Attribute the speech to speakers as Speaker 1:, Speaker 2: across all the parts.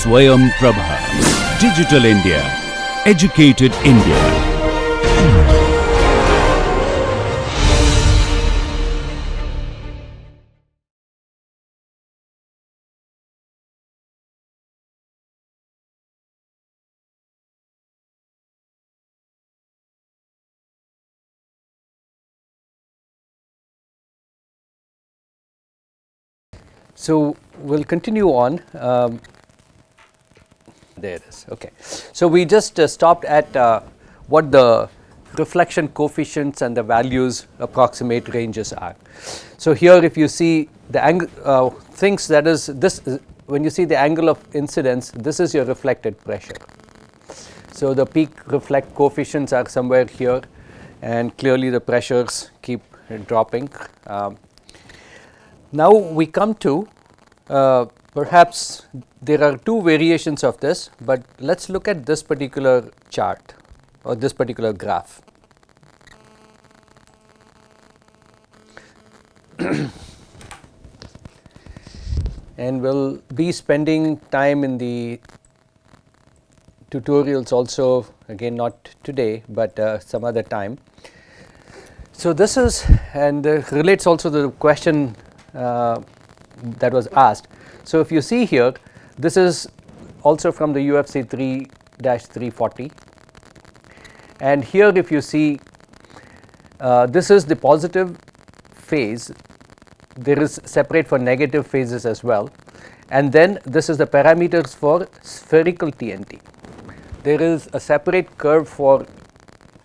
Speaker 1: Swayam Prabha. Digital India. Educated India.
Speaker 2: So we'll continue on. There it is. Okay. So we just stopped at what the reflection coefficients and the values approximate ranges are. So here, if you see the angle, things that is this when you see the angle of incidence, this is your reflected pressure. So the peak reflect coefficients are somewhere here, and clearly the pressures keep dropping. Now we come to perhaps there are two variations of this, but let's look at this particular chart or this particular graph. And we'll be spending time in the tutorials also, again not today, but some other time. So this is, and relates also to the question that was asked. So if you see here, this is also from the UFC 3-340, and here if you see, this is the positive phase. There is separate for negative phases as well, and then this is the parameters for spherical TNT. There is a separate curve for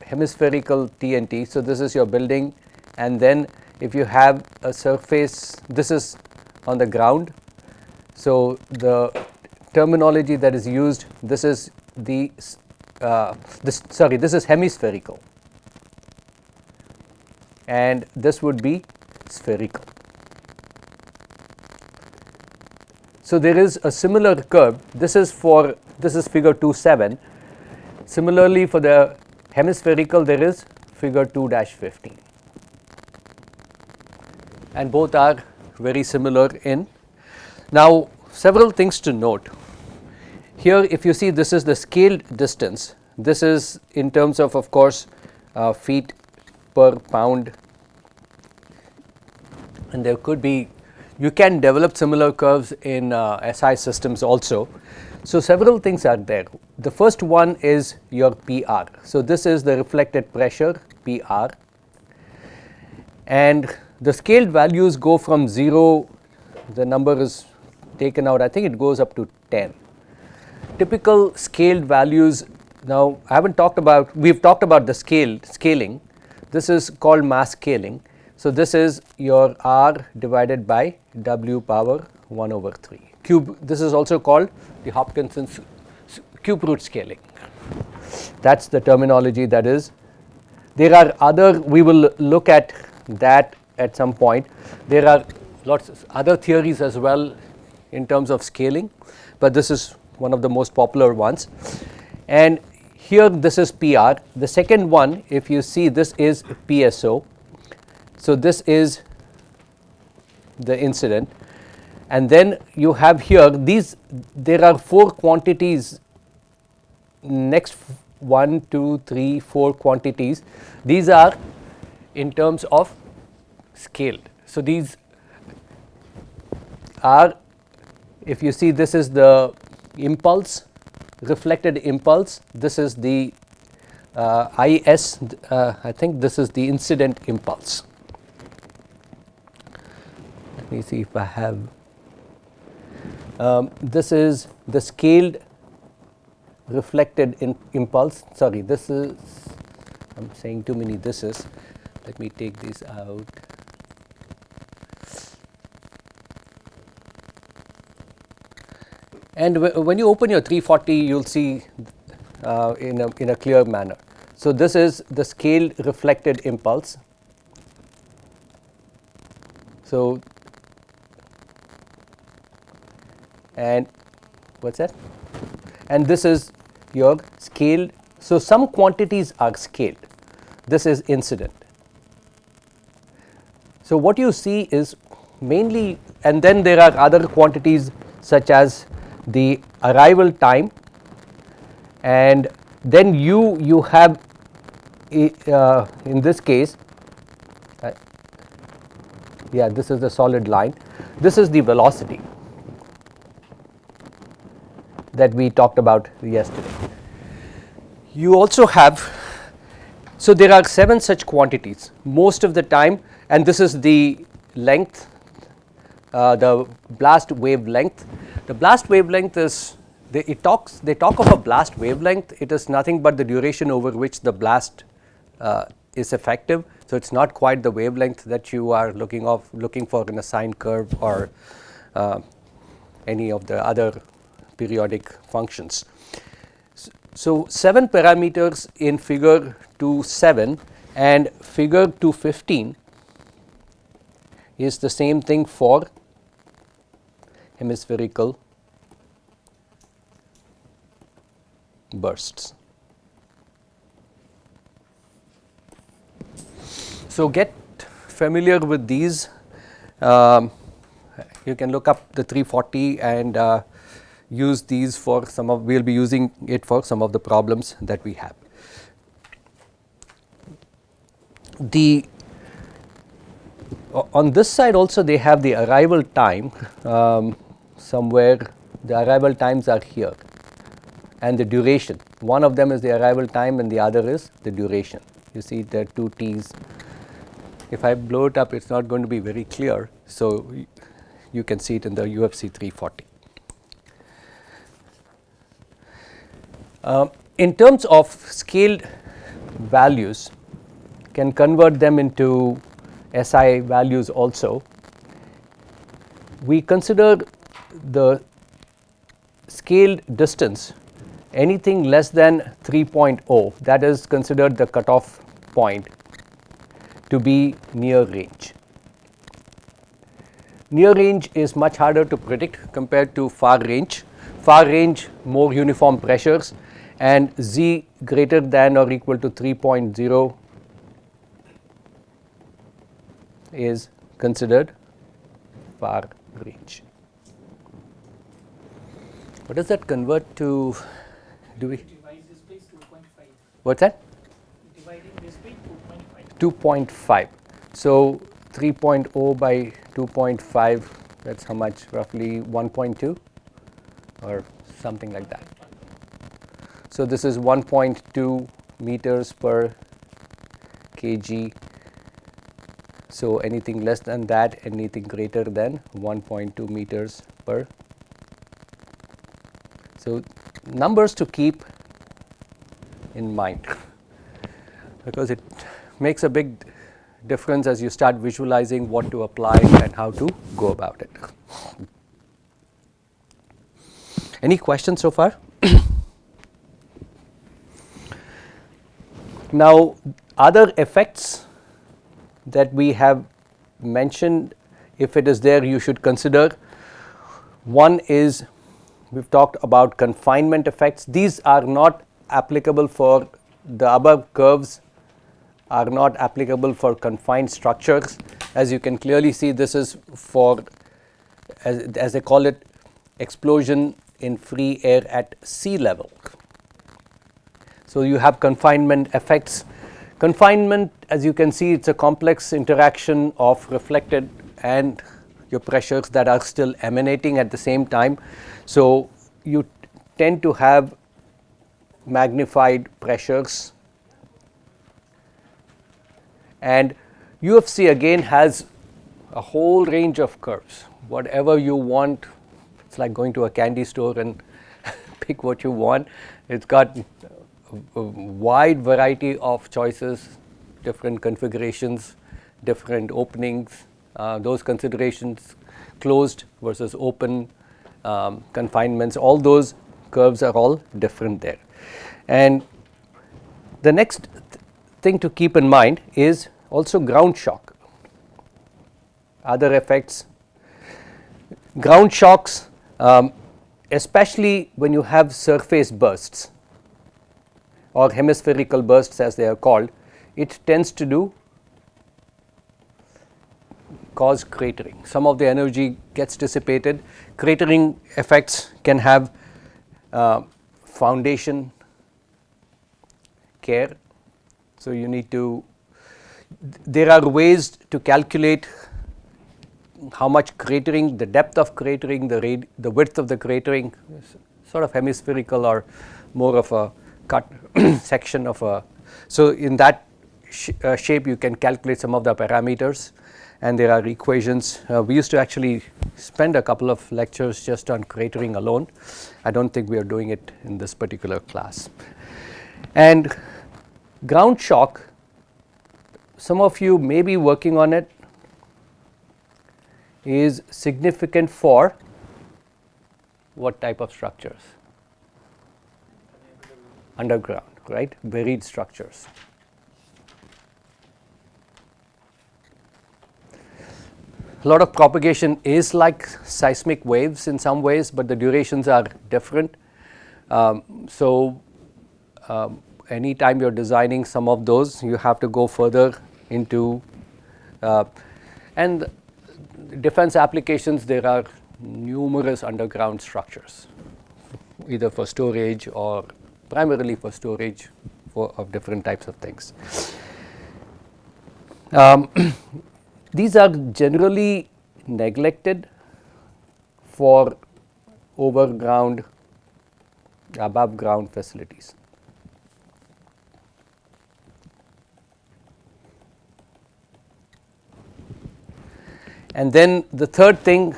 Speaker 2: hemispherical TNT. So this is your building, and then if you have a surface, this is on the ground. So the terminology that is used, this is the this is hemispherical, and this would be spherical. So there is a similar curve. This is figure 2.7. Similarly, for the hemispherical, there is figure 2-15, and both are very similar in. Now, several things to note. Here, if you see, this is the scaled distance. This is in terms of course, feet per pound, and there could be, you can develop similar curves in SI systems also. So several things are there. The first one is your PR. So this is the reflected pressure, PR, and the scaled values go from 0, the number is taken out, I think it goes up to 10. Typical scaled values, now I haven't talked about, we've talked about the scaling. This is called mass scaling. So this is your R divided by W power 1/3 cube. This is also called the Hopkinson's cube root scaling. That's the terminology that is. There are other, we will look at that at some point. There are lots of other theories as well in terms of scaling, but this is one of the most popular ones. And here this is PR. The second one, if you see, this is PSO. So this is the incident, and then you have here these, there are 4 quantities, next 1, 2, 3, 4 quantities. These are in terms of scaled. So these are, if you see, this is the impulse, reflected impulse. This is the IS, I think this is the incident impulse. Let me see if I have, this is the scaled reflected impulse. Sorry, this is, I'm saying too many thises. Let me take these out. And when you open your 340, you'll see in a clear manner. So this is the scaled reflected impulse. So, and what's that? And this is your scaled. So some quantities are scaled. This is incident. So what you see is mainly, and then there are other quantities such as the arrival time, and then you have in this case, yeah, this is the solid line, this is the velocity that we talked about yesterday. You also have, so there are 7 such quantities most of the time, and this is the length, the blast wavelength. The blast wavelength is, they talk of a blast wavelength, it is nothing but the duration over which the blast is effective. So it's not quite the wavelength that you are looking for in a sine curve or any of the other periodic functions. So 7 parameters in figure 2.7 and figure 2.15 is the same thing for hemispherical bursts. So get familiar with these. You can look up the 340 and use these for some of, we will be using it for some of the problems that we have. On this side also they have the arrival time, somewhere the arrival times are here, and the duration. One of them is the arrival time and the other is the duration. You see there are 2 T's. If I blow it up, it's not going to be very clear, so you can see it in the UFC 340. In terms of scaled values, can convert them into SI values also. We consider the scaled distance anything less than 3.0, that is considered the cutoff point, to be near range. Near range is much harder to predict compared to far range. Far range, more uniform pressures, and Z greater than or equal to 3.0 is considered far range. What does that convert to? Do we
Speaker 3: divide this by 2.5?
Speaker 2: What's that?
Speaker 3: Dividing this by 2.5.
Speaker 2: 2.5. So 3.0 by 2.5, that's how much? Roughly 1.2 or something like that. So this is 1.2 meters per kg. So anything less than that, anything greater than 1.2 meters per. So numbers to keep in mind, because it makes a big difference as you start visualizing what to apply and how to go about it. Any questions so far? Now, other effects that we have mentioned, if it is there, you should consider. One is, we've talked about confinement effects. These are not applicable for the above curves, are not applicable for confined structures. As you can clearly see, this is for, as they call it, explosion in free air at sea level. So you have confinement effects. Confinement, as you can see, it's a complex interaction of reflected and your pressures that are still emanating at the same time. So you tend to have magnified pressures, and UFC again has a whole range of curves. Whatever you want, it's like going to a candy store and pick what you want. It's got a wide variety of choices, different configurations, different openings, those considerations, closed versus open, confinements, all those curves are all different there. And the next thing to keep in mind is also ground shock. Other effects, ground shocks, especially when you have surface bursts or hemispherical bursts as they are called, it tends to do cause cratering. Some of the energy gets dissipated. Cratering effects can have foundation care. So you need to, there are ways to calculate how much cratering, the depth of cratering, the width of the cratering, sort of hemispherical or more of a cut section of a. So in that shape you can calculate some of the parameters, and there are equations. We used to actually spend a couple of lectures just on cratering alone. I don't think we are doing it in this particular class. And ground shock, some of you may be working on it, is significant for what type of structures? Underground, right? Buried structures. A lot of propagation is like seismic waves in some ways, but the durations are different. Anytime you're designing some of those, you have to go further into and defense applications. There are numerous underground structures, either for storage or primarily for storage of different types of things. These are generally neglected for overground, above ground facilities. And then the third thing,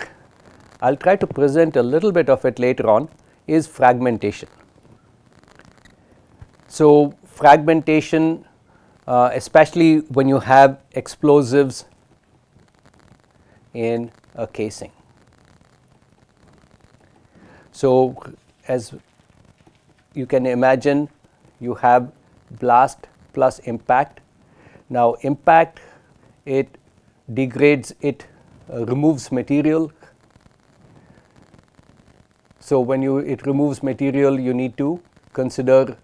Speaker 2: I'll try to present a little bit of it later on, is fragmentation. So fragmentation, especially when you have explosives in a casing. So as you can imagine, you have blast plus impact. Now impact, it degrades, it removes material. So when it removes material, you need to consider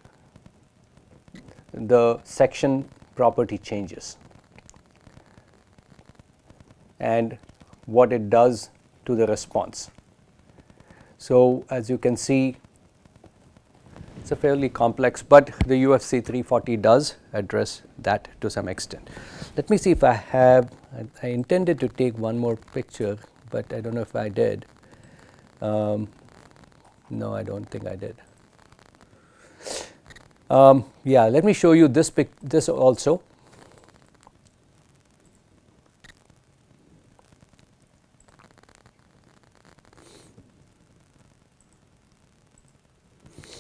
Speaker 2: the section property changes and what it does to the response. So as you can see, it's a fairly complex, but the UFC 340 does address that to some extent. Let me see if I intended to take one more picture, but I don't know if I did. No, I don't think I did. Yeah, let me show you this also.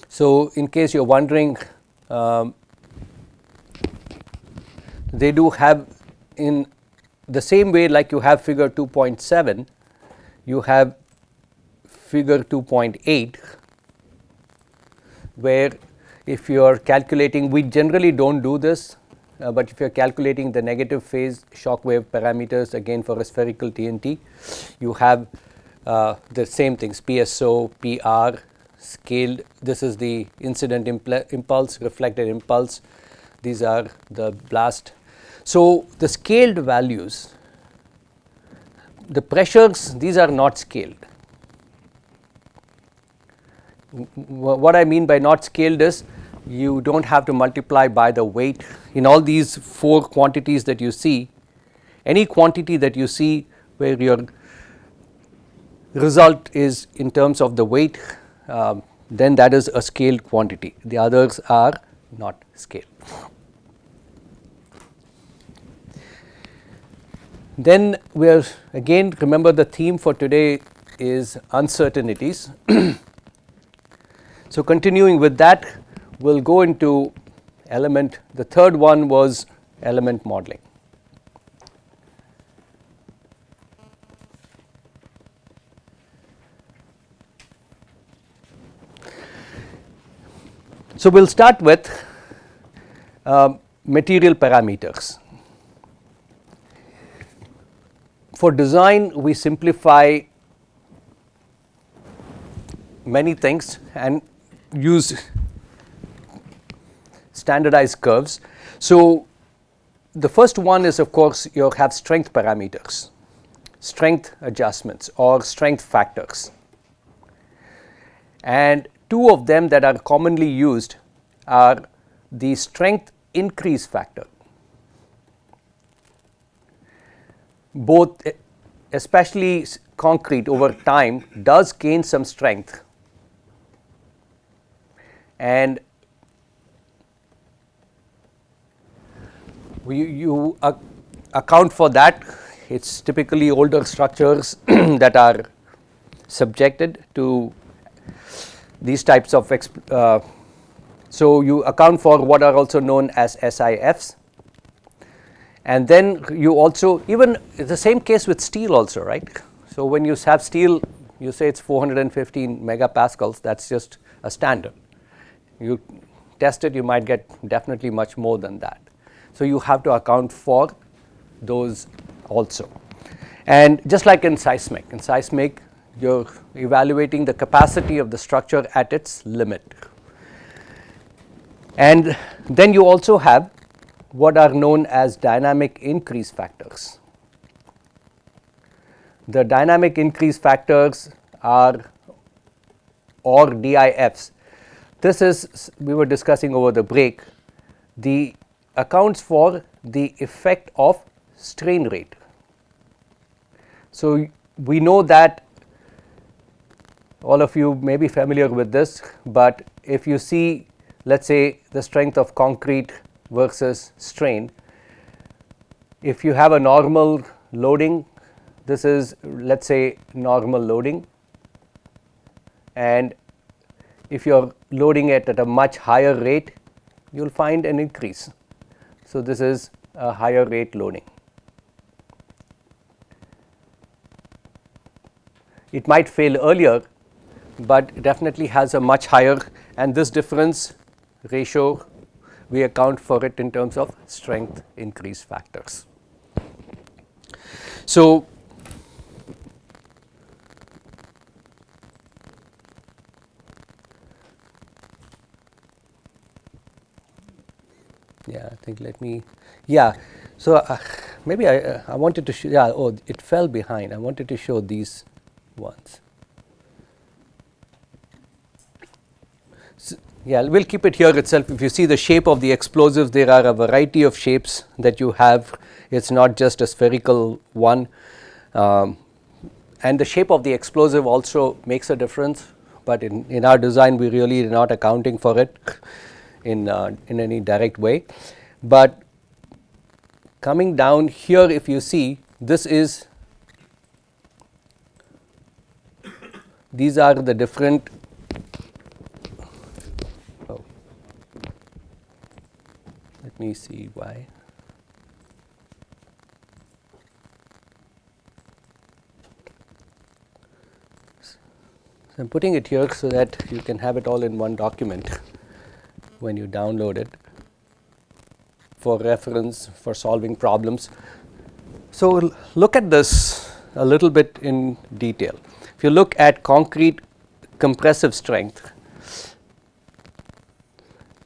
Speaker 2: So in case you're wondering, they do have, in the same way like you have figure 2.7, you have figure 2.8, where if you are calculating, we generally don't do this, but if you are calculating the negative phase shock wave parameters again for a spherical TNT, you have the same things, PSO, PR, scaled. This is the incident impulse, reflected impulse. These are the blast. So the scaled values, the pressures, these are not scaled. What I mean by not scaled is you don't have to multiply by the weight. In all these four quantities that you see, any quantity that you see where your result is in terms of the weight, then that is a scaled quantity. The others are not scaled. Then we are, again, remember the theme for today is uncertainties. So continuing with that, we'll go into element. The third one was element modeling. So we'll start with material parameters. For design, we simplify many things and use standardized curves. So the first one is, of course, you have strength parameters. strength adjustments or strength factors. And two of them that are commonly used are the strength increase factor. Both, especially concrete over time, does gain some strength, and you account for that. It's typically older structures that are subjected to these types of so you account for what are also known as SIFs. And then you also, even the same case with steel also, right? So when you have steel, you say it's 415 megapascals, that's just a standard. You test it, you might get definitely much more than that. So you have to account for those also. And just like in seismic you're evaluating the capacity of the structure at its limit. And then you also have what are known as dynamic increase factors. The dynamic increase factors are, or DIFs. This is, we were discussing over the break, the accounts for the effect of strain rate. So we know that all of you may be familiar with this, but if you see, let's say, the strength of concrete versus strain, if you have a normal loading, this is, let's say, normal loading, and if you're loading it at a much higher rate, you'll find an increase. So this is a higher rate loading. It might fail earlier, but definitely has a much higher, and this difference ratio, we account for it in terms of strength increase factors. So yeah, I think so maybe I wanted to show, it fell behind. I wanted to show these ones. So, we'll keep it here itself. If you see the shape of the explosives, there are a variety of shapes that you have. It's not just a spherical one, and the shape of the explosive also makes a difference, but in our design we really are not accounting for it in any direct way. But coming down here, if you see, these are the different, let me see why. So I'm putting it here so that you can have it all in one document when you download it for reference for solving problems. So look at this a little bit in detail. If you look at concrete compressive strength,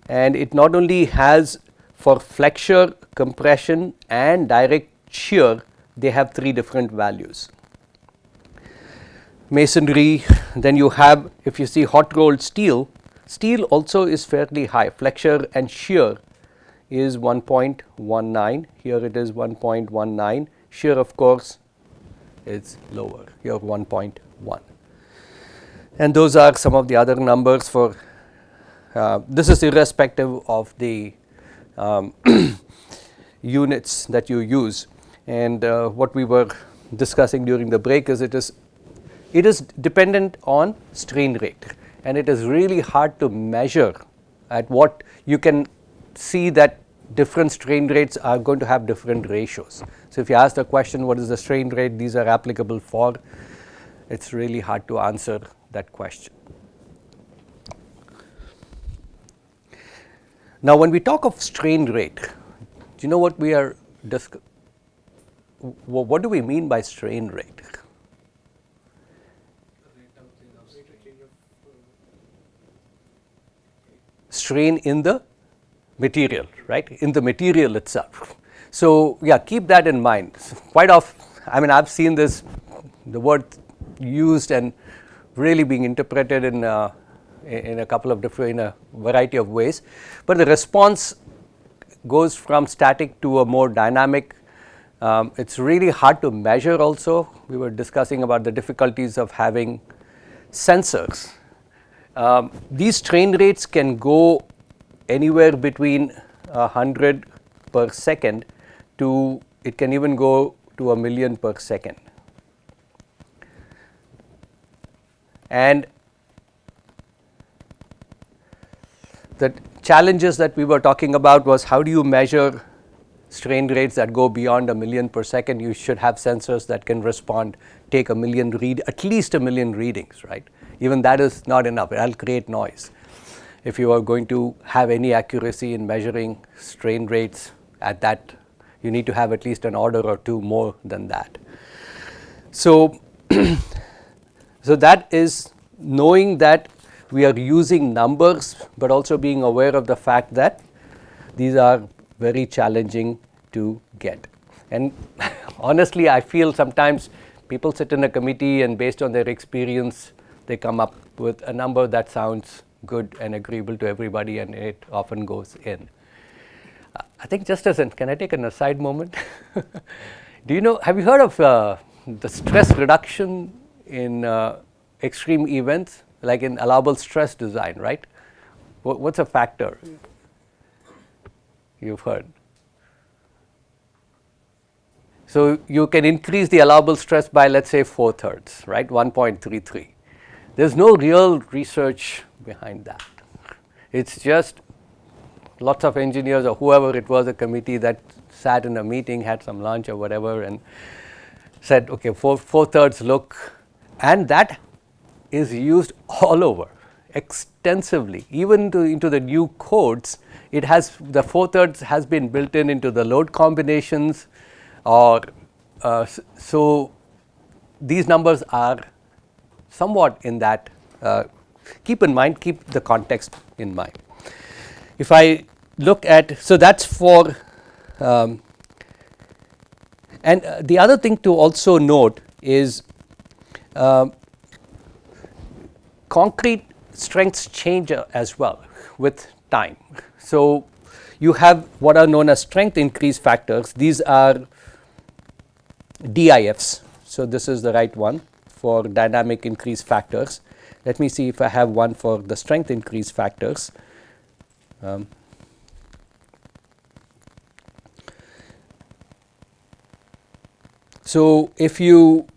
Speaker 2: and it not only has for flexure, compression and direct shear, they have three different values. Masonry, then you have, if you see hot rolled steel, steel also is fairly high. Flexure and shear is 1.19, here it is 1.19. Shear, of course, is lower, here 1.1. And those are some of the other numbers for, this is irrespective of the units that you use. And what we were discussing during the break is it is dependent on strain rate, and it is really hard to measure at what you can see that different strain rates are going to have different ratios. So if you ask the question, what is the strain rate these are applicable for, it's really hard to answer that question. Now when we talk of strain rate, do you know what we are what do we mean by strain rate? Strain in the material, right? In the material itself. So keep that in mind. Quite often I mean, I've seen this, the word used and really being interpreted in a couple of different, in a variety of ways. But the response goes from static to a more dynamic. It's really hard to measure also. We were discussing about the difficulties of having sensors. These train rates can go anywhere between 100 per second to, it can even go to 1,000,000 per second. And the challenges that we were talking about was, how do you measure strain rates that go beyond 1,000,000 per second? You should have sensors that can respond, take at least 1,000,000 readings, right? Even that is not enough. It will create noise. If you are going to have any accuracy in measuring strain rates at that, you need to have at least an order or two more than that. So, so that is knowing that we are using numbers, but also being aware of the fact that these are very challenging to get. And honestly, I feel sometimes people sit in a committee and based on their experience, they come up with a number that sounds good and agreeable to everybody, and it often goes in. I think just as an, can I take an aside moment? Do you know, have you heard of the stress reduction in extreme events, like in allowable stress design, right? What's a factor you've heard? So you can increase the allowable stress by, let's say, 4/3, right? 1.33. There's no real research behind that. It's just lots of engineers or whoever it was, a committee that sat in a meeting, had some lunch or whatever, and said, okay, 4/3 look, and that is used all over extensively, even into the new codes. It has, the 4/3 has been built into the load combinations, or so these numbers are somewhat in that. Keep in mind, keep the context in mind. If I look at, so that's for, and the other thing to also note is concrete strengths change as well with time. So you have what are known as strength increase factors. These are DIFs. So this is the right one for dynamic increase factors. Let me see if I have one for the strength increase factors. So if you,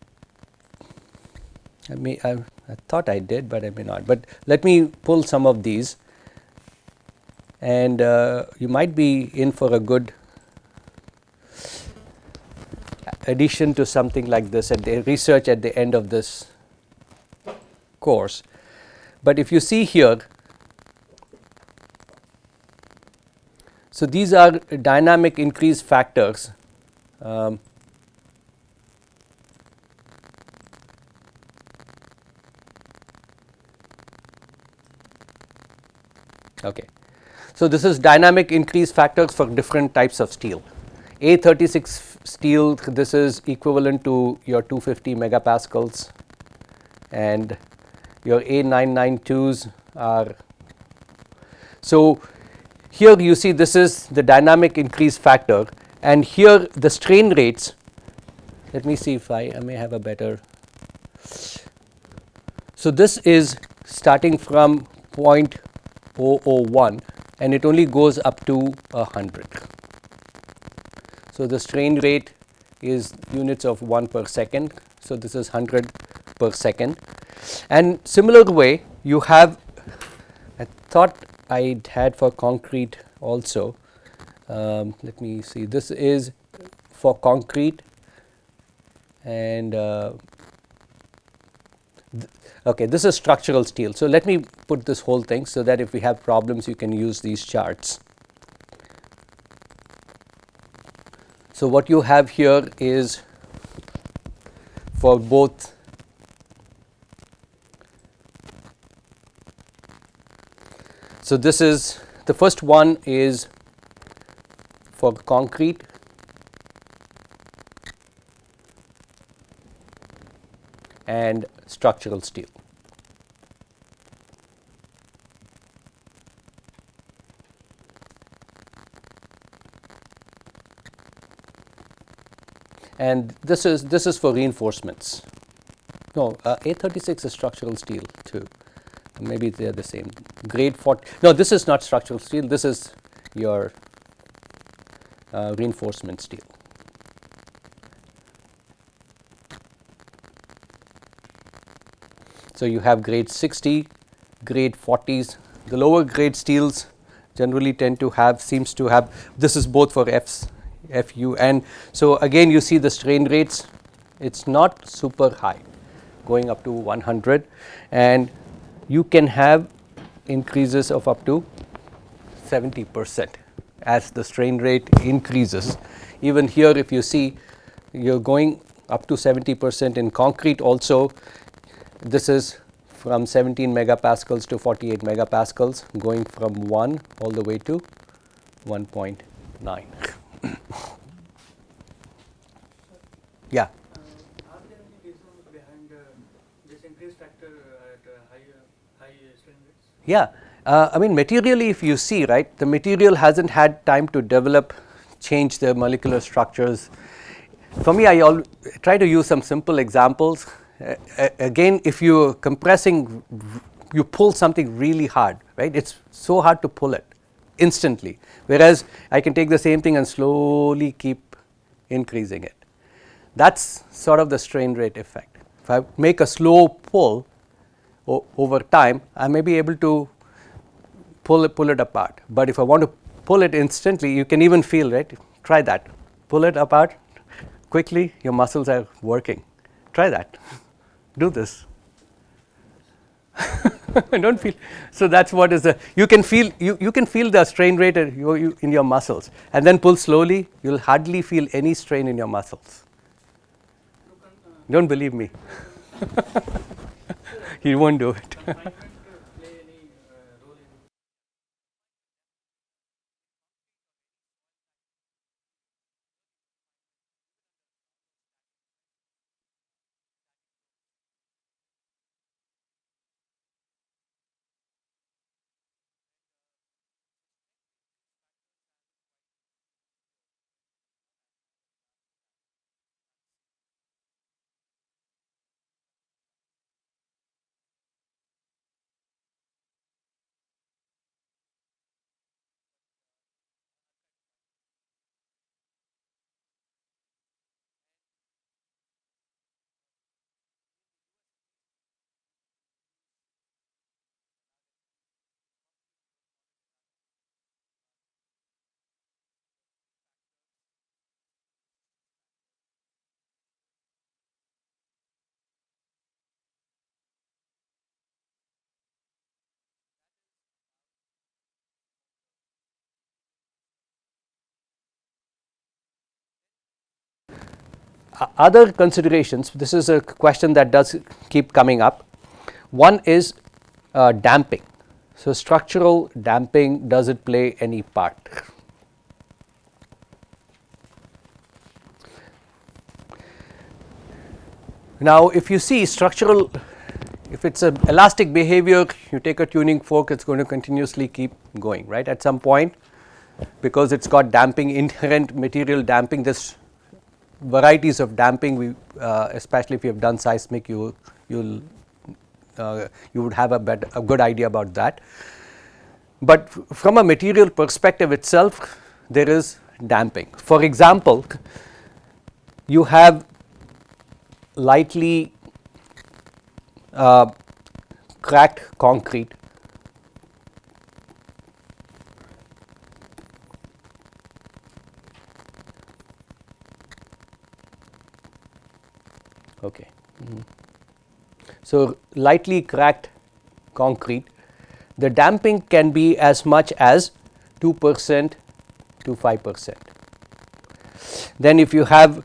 Speaker 2: I thought I did, but I may not. But let me pull some of these, and you might be in for a good addition to something like this at the research at the end of this course. But if you see here, so these are dynamic increase factors. Okay, so this is dynamic increase factors for different types of steel. A36 steel, this is equivalent to your 250 megapascals, and your A992s are. So here you see this is the dynamic increase factor, and here the strain rates. Let me see if I may have a better. So this is starting from 0.001, and it only goes up to 100. So the strain rate is units of 1 per second. So this is 100 per second. And similar way, you have, I thought I had for concrete also. Let me see, this is for concrete, and okay, this is structural steel. So let me put this whole thing so that if we have problems, you can use these charts. So what you have here is for both so this is the first one is for concrete, and structural steel. And this is for reinforcements. No, A36 is structural steel too. Maybe they are the same. Grade 40. No, this is not structural steel. This is your reinforcement steel. So you have grade 60, grade 40s. The lower grade steels generally tend to have, seems to have, this is both for FU, and so again you see the strain rates, it's not super high, going up to 100, and you can have increases of up to 70% as the strain rate increases. Even here, if you see, you're going up to 70% in concrete also. This is from 17 megapascals to 48 megapascals, going from 1 all the way to 1.9. Yeah.
Speaker 3: Are there any reasons behind this increased factor at high strain rates?
Speaker 2: Yeah, I mean materially if you see, right, the material hasn't had time to develop, change their molecular structures. For me, I try to use some simple examples. Again, if you're compressing, you pull something really hard, right, it's so hard to pull it instantly, whereas I can take the same thing and slowly keep increasing it. That's sort of the strain rate effect. If I make a slow pull over time, I may be able to pull it apart. But if I want to pull it instantly, you can even feel, right? Try that. Pull it apart quickly, your muscles are working. Try that. Do this. Don't feel. So that's what is the. You can feel. You can feel the strain rate in your muscles, and then pull slowly. You'll hardly feel any strain in your muscles. Don't believe me. You won't do it.
Speaker 3: Confinement play any role in?
Speaker 2: Other considerations, this is a question that does keep coming up. One is damping. So structural damping, does it play any part? Now if you see structural, if it's an elastic behavior, you take a tuning fork, it's going to continuously keep going, right? At some point, because it's got damping, inherent material damping, this varieties of damping, we especially if you have done seismic, you would have a good idea about that. But from a material perspective itself, there is damping. For example, you have lightly cracked concrete. Okay. So lightly cracked concrete, the damping can be as much as 2% to 5%. Then if you have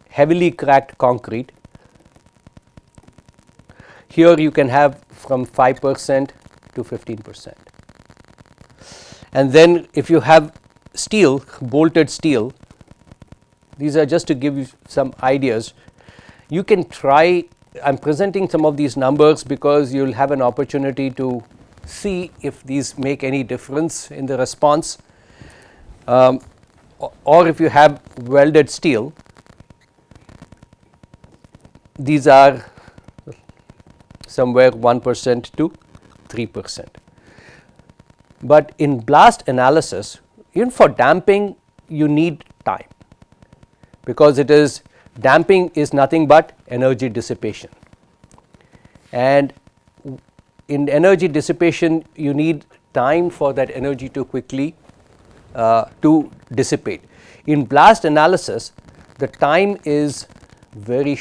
Speaker 2: heavily cracked concrete, here you can have from 5% to 15%. And then if you have steel, bolted steel, these are just to give you some ideas. You can try I'm presenting some of these numbers because you'll have an opportunity to see if these make any difference in the response, or if you have welded steel, these are somewhere 1% to 3%. But in blast analysis, even for damping, you need time, because it is damping is nothing but energy dissipation, and in energy dissipation you need time for that energy to quickly to dissipate. In blast analysis, the time is very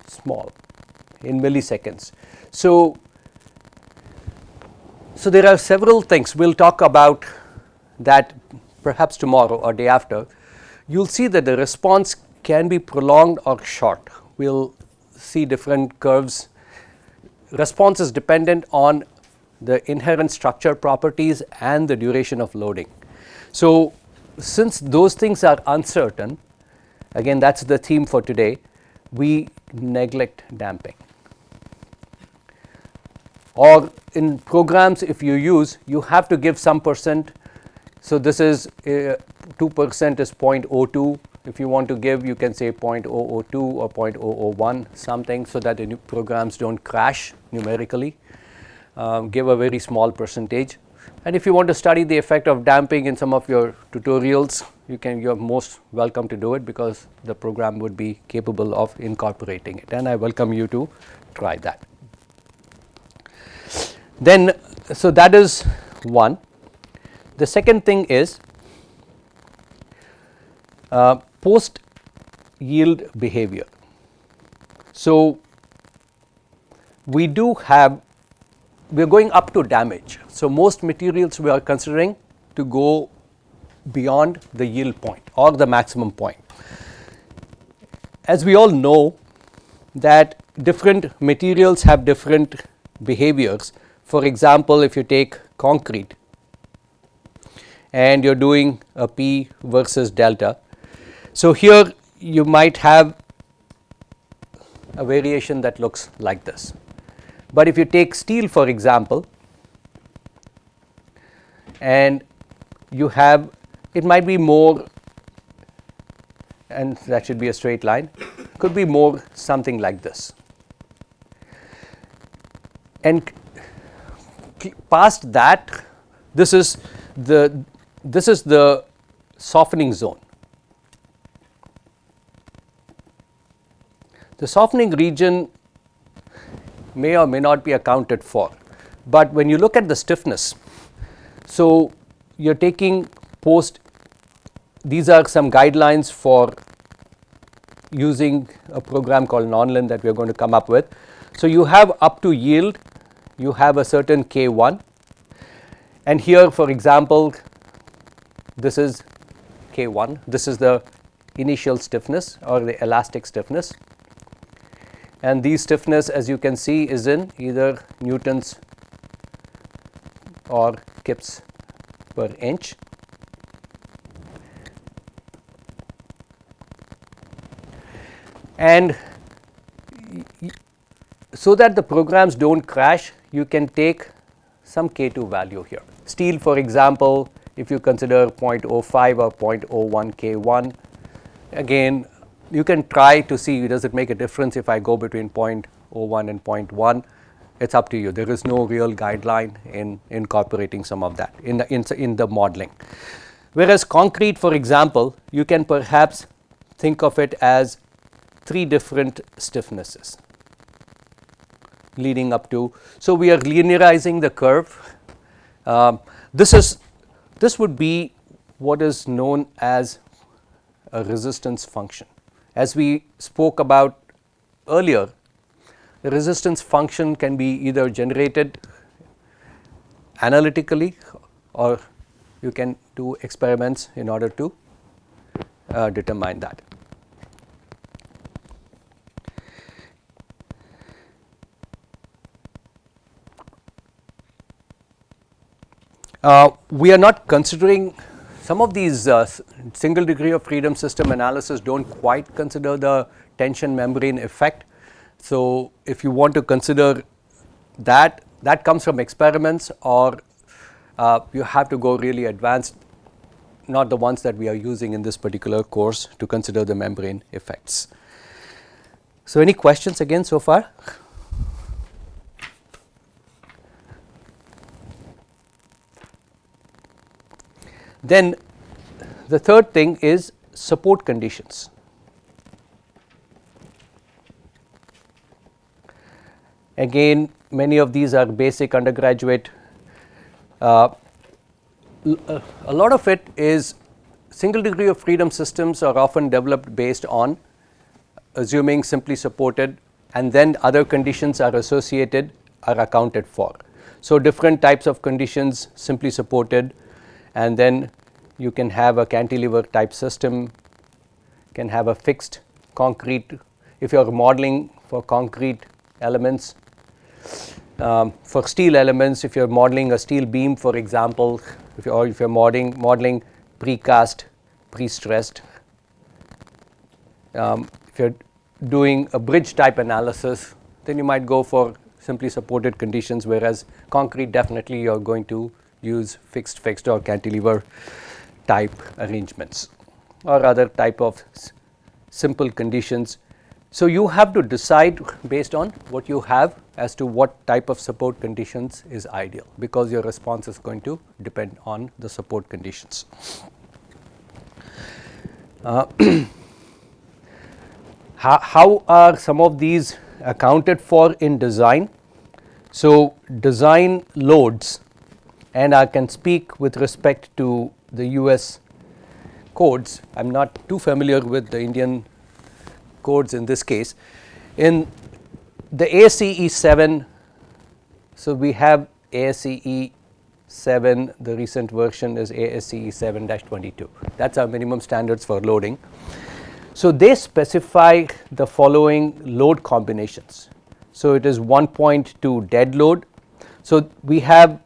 Speaker 2: small, in milliseconds. So there are several things. We'll talk about that perhaps tomorrow or day after. You'll see that the response can be prolonged or short. We'll see different curves. Response is dependent on the inherent structure properties and the duration of loading. So since those things are uncertain, again that's the theme for today, we neglect damping. Or in programs, if you use, you have to give some percent. So this is 2% is 0.02. If you want to give, you can say 0.002 or 0.001 something, so that the programs don't crash numerically. Give a very small percentage. And if you want to study the effect of damping in some of your tutorials, you're most welcome to do it, because the program would be capable of incorporating it, and I welcome you to try that. Then, so that is one. The second thing is post yield behavior. So we are going up to damage. So most materials we are considering to go beyond the yield point or the maximum point. As we all know that different materials have different behaviors. For example, if you take concrete and you're doing a P versus delta, so here you might have a variation that looks like this. But if you take steel, for example, and you have, it might be more, and that should be a straight line, could be more something like this. And past that, this is the softening zone. The softening region may or may not be accounted for, but when you look at the stiffness, so you're taking these are some guidelines for using a program called Nonlin that we are going to come up with. So you have up to yield, you have a certain K1, and here, for example, this is K1, this is the initial stiffness or the elastic stiffness, and the stiffness, as you can see, is in either newtons or kips per inch. And so that the programs don't crash, you can take some K2 value here. Steel, for example, if you consider 0.05 or 0.01 K1, again you can try to see, does it make a difference if I go between 0.01 and 0.1? It's up to you. There is no real guideline in incorporating some of that in the modeling. Whereas concrete, for example, you can perhaps think of it as 3 different stiffnesses leading up to. So we are linearizing the curve. This would be what is known as a resistance function. As we spoke about earlier, the resistance function can be either generated analytically, or you can do experiments in order to determine that. We are not considering some of these single degree of freedom system analysis don't quite consider the tension membrane effect. So, if you want to consider that, that comes from experiments, or you have to go really advanced, not the ones that we are using in this particular course to consider the membrane effects. So, any questions again so far? Then the third thing is support conditions. Again, many of these are basic undergraduate. A lot of it is single degree of freedom systems are often developed based on assuming simply supported, and then other conditions are associated, are accounted for. So, different types of conditions simply supported, and then you can have a cantilever type system, can have a fixed concrete. If you are modeling for concrete elements, for steel elements, if you are modeling a steel beam, for example, if you are modeling precast, pre-stressed, if you are doing a bridge type analysis, then you might go for simply supported conditions, whereas concrete, definitely you are going to use fixed or cantilever type arrangements or other type of simple conditions. So, you have to decide based on what you have as to what type of support conditions is ideal, because your response is going to depend on the support conditions. How are some of these accounted for in design? So, design loads, and I can speak with respect to the US codes. I am not too familiar with the Indian codes in this case. In the ASCE 7, so we have ASCE 7, the recent version is ASCE 7-22. That is our minimum standards for loading. So, they specify the following load combinations. So, it is 1.2 dead load. So, we have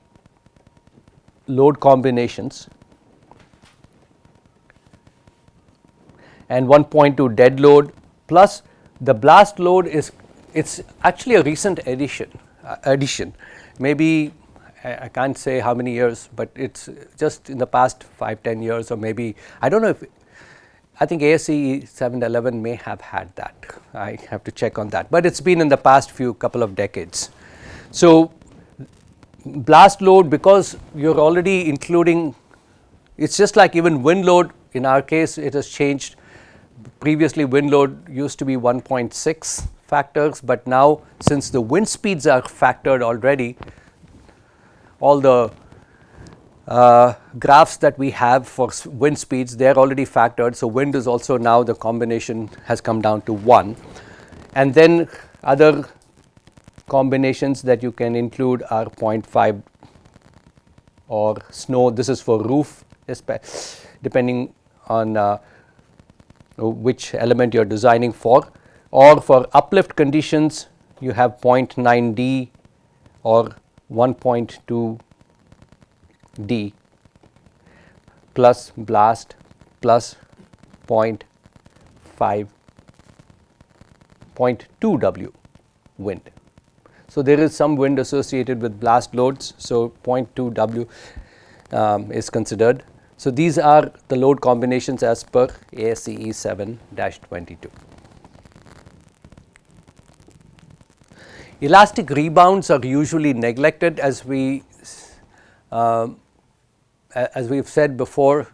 Speaker 2: load combinations, and 1.2 dead load plus the blast load is, it's actually a recent addition, maybe I can't say how many years, but it's just in the past 5-10 years, or maybe I don't know if, I think ASCE 711 may have had that. I have to check on that, but it's been in the past couple of decades. So, blast load, because you're already including, it's just like even wind load. In our case, it has changed. Previously, wind load used to be 1.6 factors, but now since the wind speeds are factored already, all the graphs that we have for wind speeds, they are already factored. So, wind is also now, the combination has come down to 1, and then other combinations that you can include are 0.5 or snow. This is for roof, depending on which element you are designing for, or for uplift conditions you have 0.9 D or 1.2 D plus blast plus 0.2 W wind. So, there is some wind associated with blast loads. So, 0.2 W is considered. So, these are the load combinations as per ASCE 7-22. Elastic rebounds are usually neglected, as we have said before.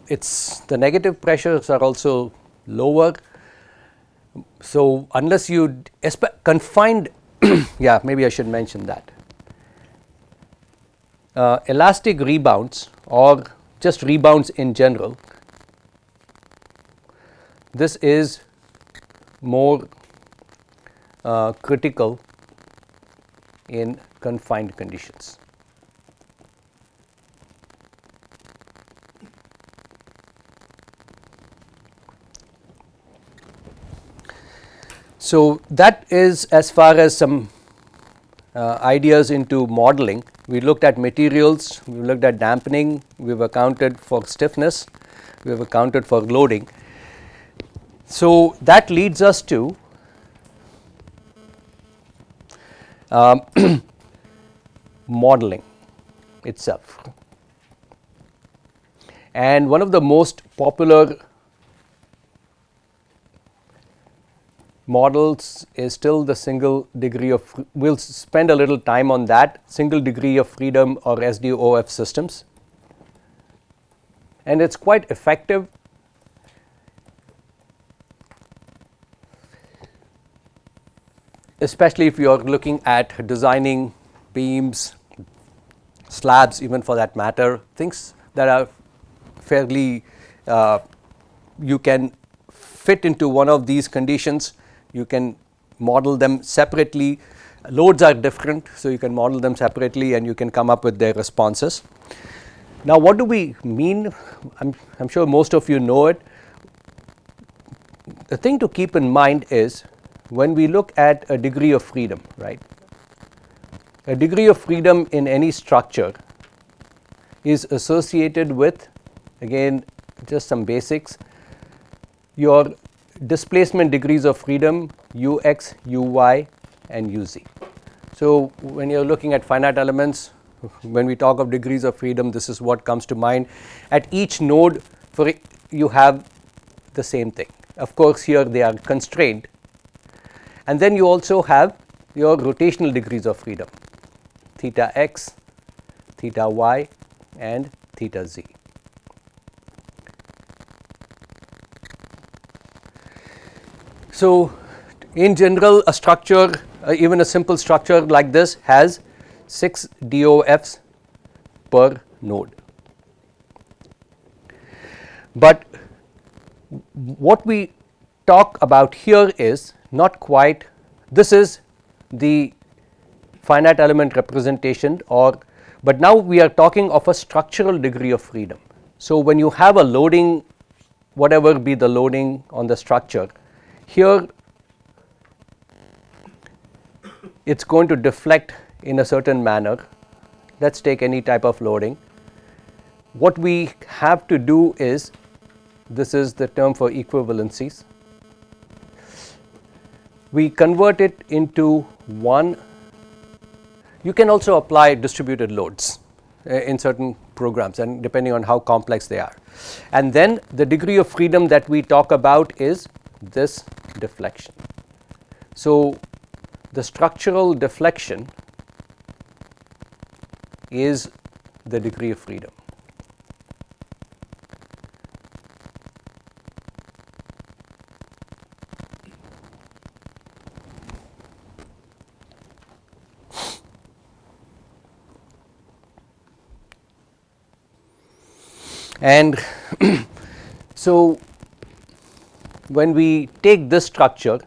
Speaker 2: It's the negative pressures are also lower. So, unless you confined yeah, maybe I should mention that. Elastic rebounds, or just rebounds in general, this is more critical in confined conditions. So, that is as far as some ideas into modeling. We looked at materials, we looked at dampening, we've accounted for stiffness, we've accounted for loading. So that leads us to modeling itself. And one of the most popular models is still the single degree of, we'll spend a little time on that, single degree of freedom or SDOF systems. And it's quite effective. Especially if you are looking at designing beams, slabs, even for that matter, things that are fairly, you can fit into one of these conditions. You can model them separately. Loads are different, so you can model them separately and you can come up with their responses. Now, what do we mean? I'm sure most of you know it. The thing to keep in mind is when we look at a degree of freedom, right? A degree of freedom in any structure is associated with, again, just some basics, your displacement degrees of freedom ux, uy and uz. So when you're looking at finite elements, when we talk of degrees of freedom, this is what comes to mind. At each node for you have the same thing. Of course, here they are constrained. And then you also have your rotational degrees of freedom, theta x, theta y and theta z. So in general, a structure, even a simple structure like this has 6 DOFs per node. But what we talk about here is not quite, this is the finite element representation, but now we are talking of a structural degree of freedom. So when you have a loading, whatever be the loading on the structure, here it's going to deflect in a certain manner. Let's take any type of loading. What we have to do is, this is the term for equivalencies. We convert it into one. You can also apply distributed loads in certain programs and depending on how complex they are. And then the degree of freedom that we talk about is this deflection. So the structural deflection is the degree of freedom. And so when we take this structure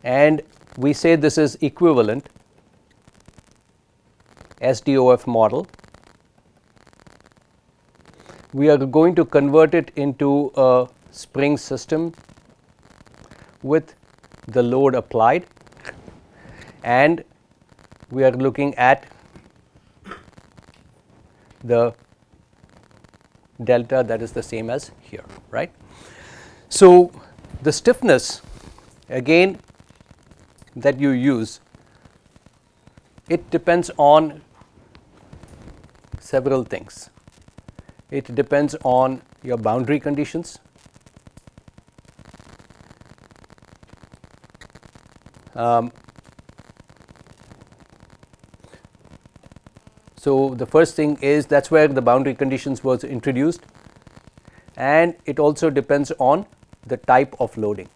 Speaker 2: and we say this is equivalent SDOF model, we are going to convert it into a spring system with the load applied, and we are looking at the delta that is the same as here, right? So the stiffness again that you use, it depends on several things. It depends on your boundary conditions. So the first thing is, that's where the boundary conditions was introduced, and it also depends on the type of loading.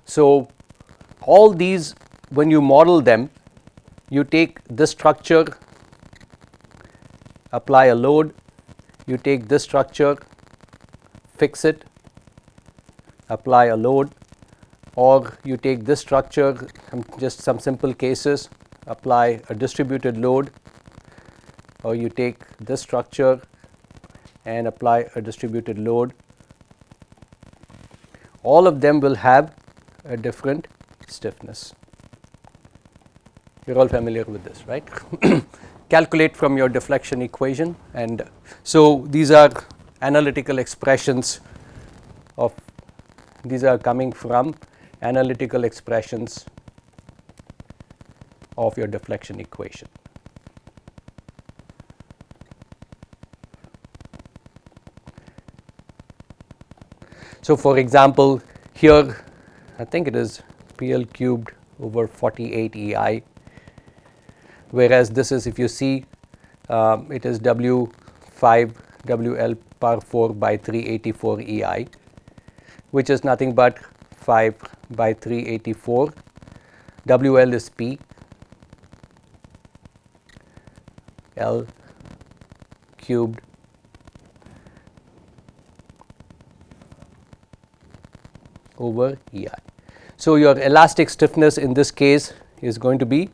Speaker 2: So all these, when you model them, you take this structure, apply a load, you take this structure, fix it, apply a load, or you take this structure, just some simple cases, apply a distributed load, or you take this structure and apply a distributed load. All of them will have a different stiffness. You're all familiar with this, right? Calculate from your deflection equation, and so these are analytical expressions of, these are coming from analytical expressions of your deflection equation. So, for example, here I think it is PL cubed over 48 EI, whereas this is, if you see, it is W5 WL power 4 by 384 EI, which is nothing but 5 by 384. WL is P, L cubed over EI. So, your elastic stiffness in this case is going to be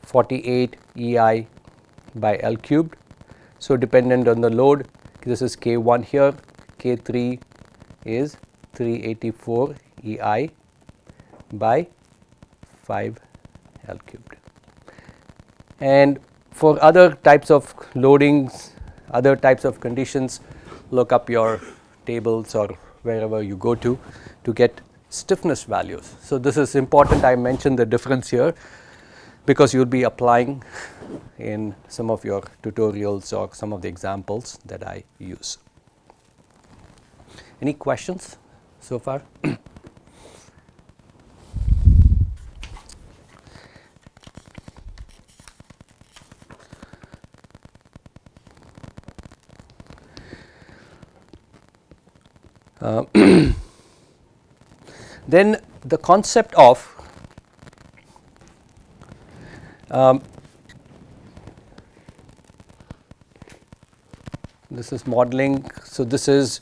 Speaker 2: 48 EI by L cubed. So, dependent on the load, this is K1 here, K3 is 384 EI by 5 L cubed. And for other types of loadings, other types of conditions, look up your tables or wherever you go to get stiffness values. So, this is important. I mentioned the difference here because you will be applying in some of your tutorials or some of the examples that I use. Any questions so far? Then the concept of this is modeling. So, this is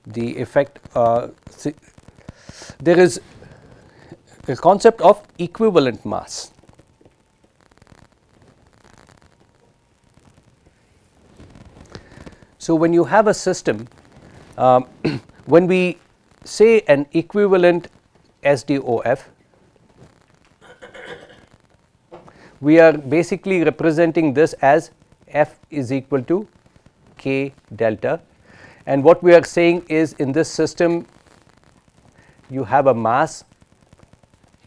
Speaker 2: the effect. There is a concept of equivalent mass. So, when you have a system, when we say an equivalent SDOF, we are basically representing this as F is equal to K delta, and what we are saying is, in this system you have a mass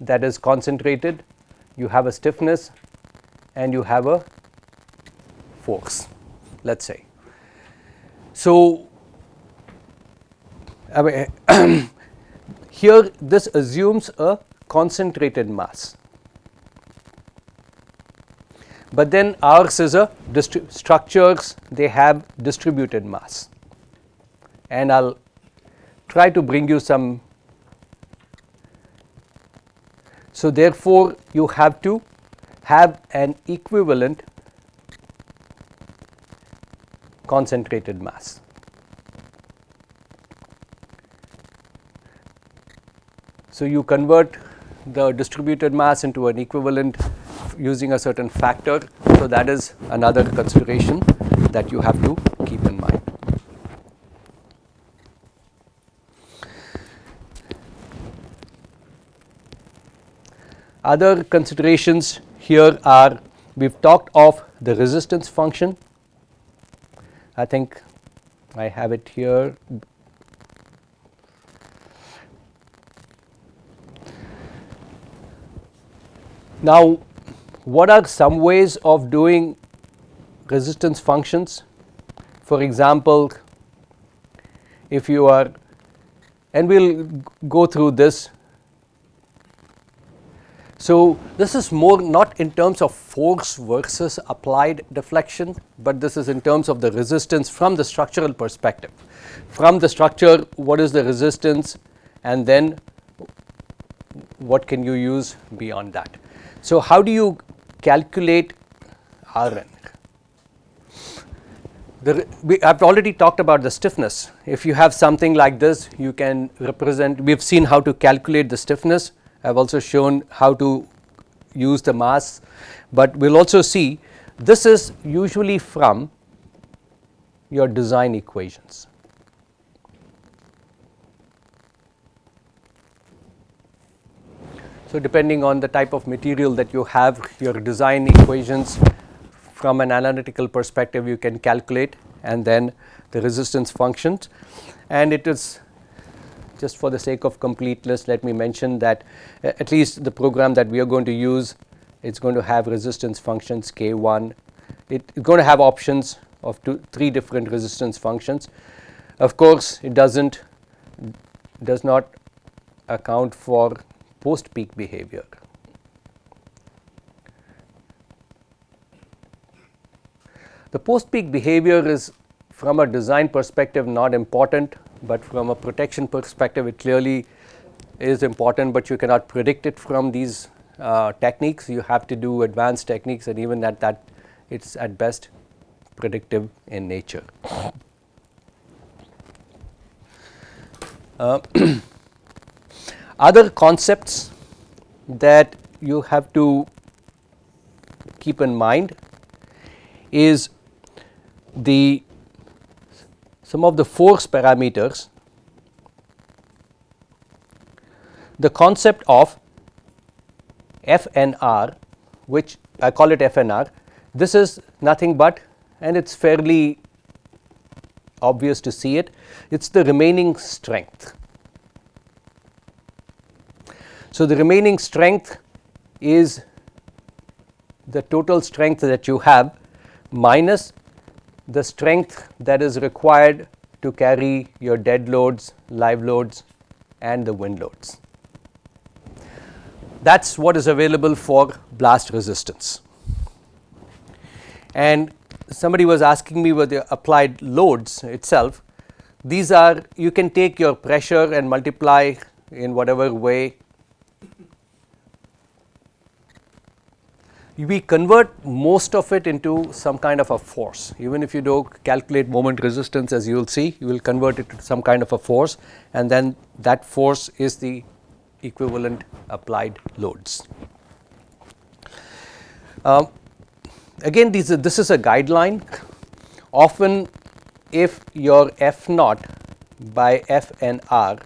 Speaker 2: that is concentrated, you have a stiffness, and you have a force, let us say. So, here this assumes a concentrated mass, but then ours is a structures, they have distributed mass, and I will try to bring you some. So, therefore, you have to have an equivalent concentrated mass. So, you convert the distributed mass into an equivalent using a certain factor. So, that is another consideration that you have to keep in mind. Other considerations here are, we have talked of the resistance function. I think I have it here. Now, what are some ways of doing resistance functions? For example, if you are, and we will go through this. So, this is more not in terms of force versus applied deflection, but this is in terms of the resistance from the structural perspective. From the structure, what is the resistance, and then what can you use beyond that? So, how do you calculate Rn? I have already talked about the stiffness. If you have something like this, you can represent, we have seen how to calculate the stiffness. I have also shown how to use the mass, but we will also see this is usually from your design equations. So depending on the type of material that you have, your design equations from an analytical perspective you can calculate, and then the resistance functions. And it is, just for the sake of completeness, let me mention that at least the program that we are going to use, it's going to have resistance functions K1. It's going to have options of three different resistance functions. Of course, it does not account for post peak behavior. The post peak behavior is, from a design perspective, not important, but from a protection perspective it clearly is important, but you cannot predict it from these techniques. You have to do advanced techniques, and even at that it's at best predictive in nature. Other concepts that you have to keep in mind is some of the force parameters. The concept of FNR, which I call it FNR, this is nothing but, and it's fairly obvious to see it, it's the remaining strength. So the remaining strength is the total strength that you have minus the strength that is required to carry your dead loads, live loads, and the wind loads. That's what is available for blast resistance. And somebody was asking me with the applied loads itself. These are, you can take your pressure and multiply in whatever way. We convert most of it into some kind of a force. Even if you don't calculate moment resistance, as you will see, you will convert it to some kind of a force, and then that force is the equivalent applied loads. Again, this is a guideline. Often if your F naught by FNR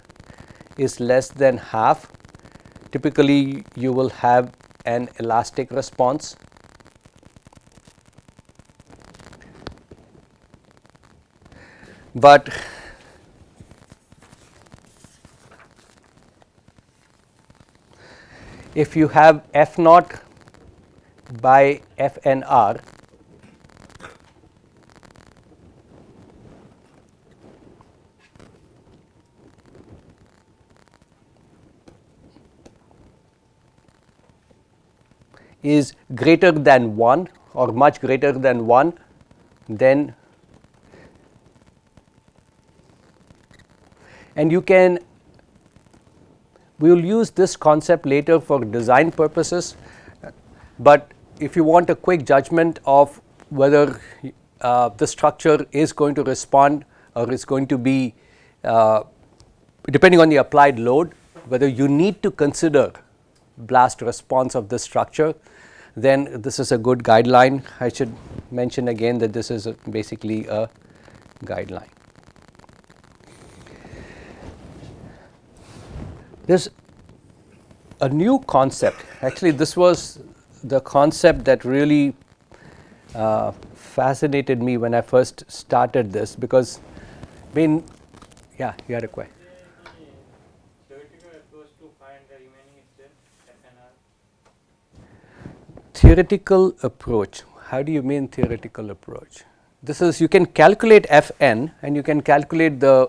Speaker 2: is less than half, typically you will have an elastic response. But if you have F naught by FNR, is greater than 1 or much greater than 1, then, and you can, we will use this concept later for design purposes, but if you want a quick judgment of whether the structure is going to respond or is going to be, depending on the applied load, whether you need to consider blast response of this structure, then this is a good guideline. I should mention again that this is basically a guideline. There's a new concept. Actually, this was the concept that really fascinated me when I first started this, because yeah, you had a question.
Speaker 3: Theoretical approach to find the remaining strength FNR.
Speaker 2: Theoretical approach. How do you mean theoretical approach? This is, you can calculate Fn and you can calculate the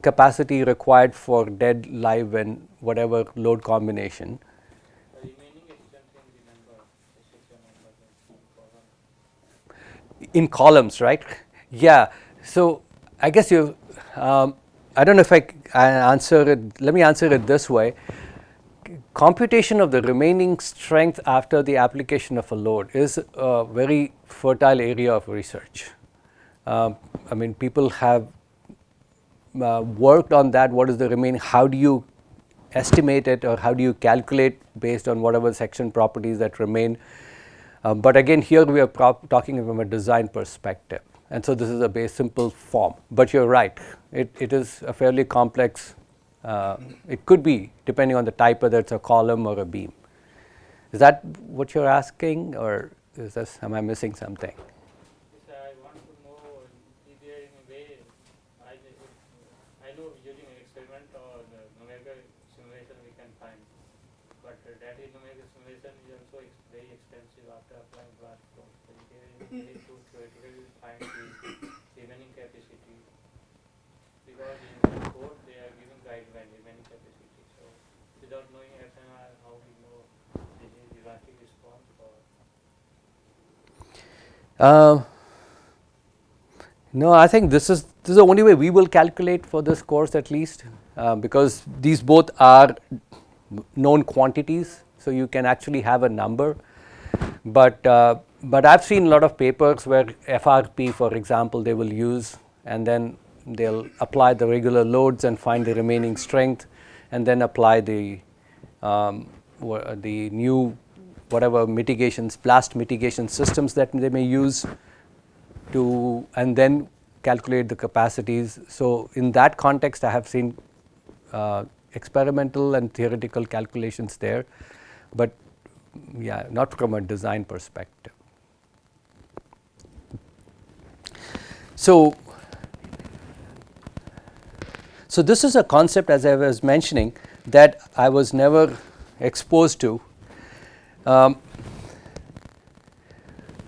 Speaker 2: capacity required for dead, live, and whatever load combination.
Speaker 3: The remaining strength in the number, section number,
Speaker 2: In columns, right? Yeah. So I guess you, I don't know if I answer it. Let me answer it this way. Computation of the remaining strength after the application of a load is a very fertile area of research. I mean, people have worked on that. What is the remaining? How do you estimate it, or how do you calculate based on whatever section properties that remain? But again, here we are talking from a design perspective, and so this is a very simple form. But you're right; it is a fairly complex It could be depending on the type, whether it's a column or a beam. Is that what you're asking, or is this, am I missing something?
Speaker 3: Yes, I want to know is there any way I know using experiment or the numerical simulation we can find, but that is numerical simulation is also very expensive after applying glass flow. So there is a way to theoretically find the remaining capacity, because in the code they are giving guideline remaining capacity. So without knowing FNR, how we know this is erratic response or
Speaker 2: No, I think this is the only way we will calculate for this course, at least, because these both are known quantities, so you can actually have a number. But I've seen a lot of papers where FRP, for example, they will use, and then they'll apply the regular loads and find the remaining strength, and then apply the new whatever mitigations, blast mitigation systems that they may use to, and then calculate the capacities. So in that context, I have seen experimental and theoretical calculations there, but yeah, not from a design perspective. So this is a concept, as I was mentioning, that I was never exposed to.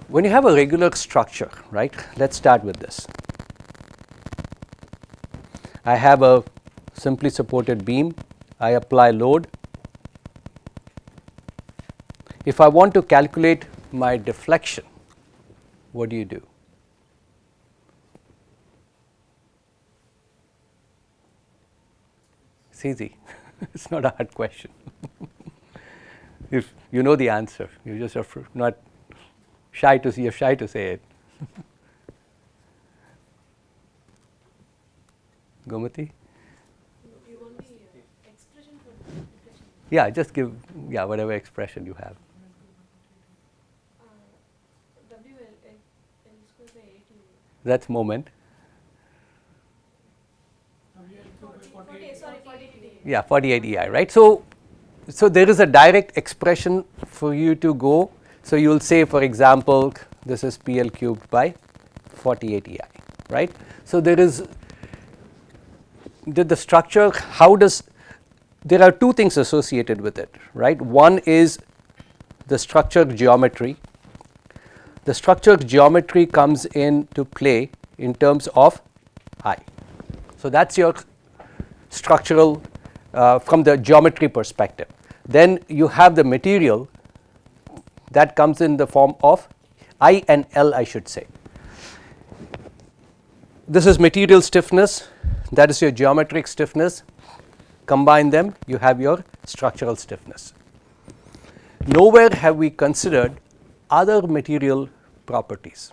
Speaker 2: When you have a regular structure, right? Let's start with this. I have a simply supported beam. I apply load. If I want to calculate my deflection, what do you do? It's easy. It's not a hard question. If you know the answer, you just are not shy to say it. Gomati?
Speaker 4: You want the expression for deflection?
Speaker 2: Yeah, just give whatever expression you have.
Speaker 4: W L square by 8
Speaker 2: That's moment.
Speaker 4: 48.
Speaker 2: Yeah, 48 EI, right? So there is a direct expression for you to go. So you will say, for example, this is PL cubed by 48 EI, right? So there is the structure. There are two things associated with it, right? One is the structure geometry. The structure geometry comes into play in terms of I. So that's your structural from the geometry perspective. Then you have the material that comes in the form of I and L, I should say. This is material stiffness, that is your geometric stiffness. Combine them, you have your structural stiffness. Nowhere have we considered other material properties,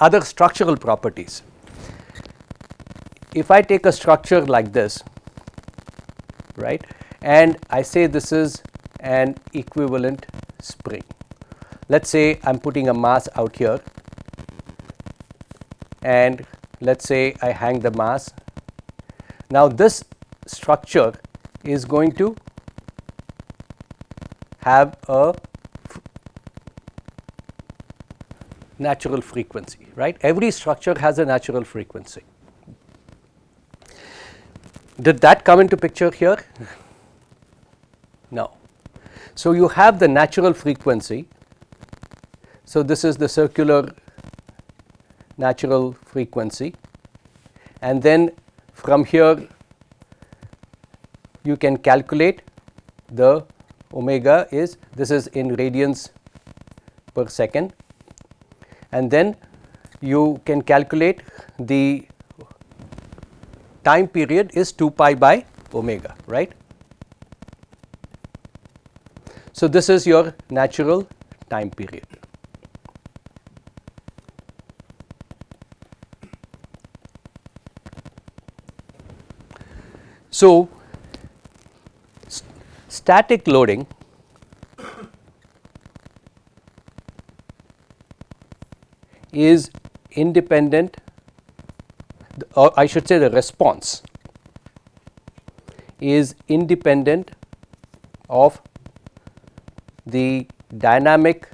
Speaker 2: other structural properties. If I take a structure like this, right, and I say this is an equivalent spring. Let's say I'm putting a mass out here, and let's say I hang the mass. Now this structure is going to have a natural frequency, right? Every structure has a natural frequency. Did that come into picture here? No. So you have the natural frequency. So this is the circular natural frequency, and then from here you can calculate the omega is, this is in radians per second, and then you can calculate the time period is 2 pi by omega, right? So this is your natural time period. So static loading is independent, or I should say the response is independent of the dynamic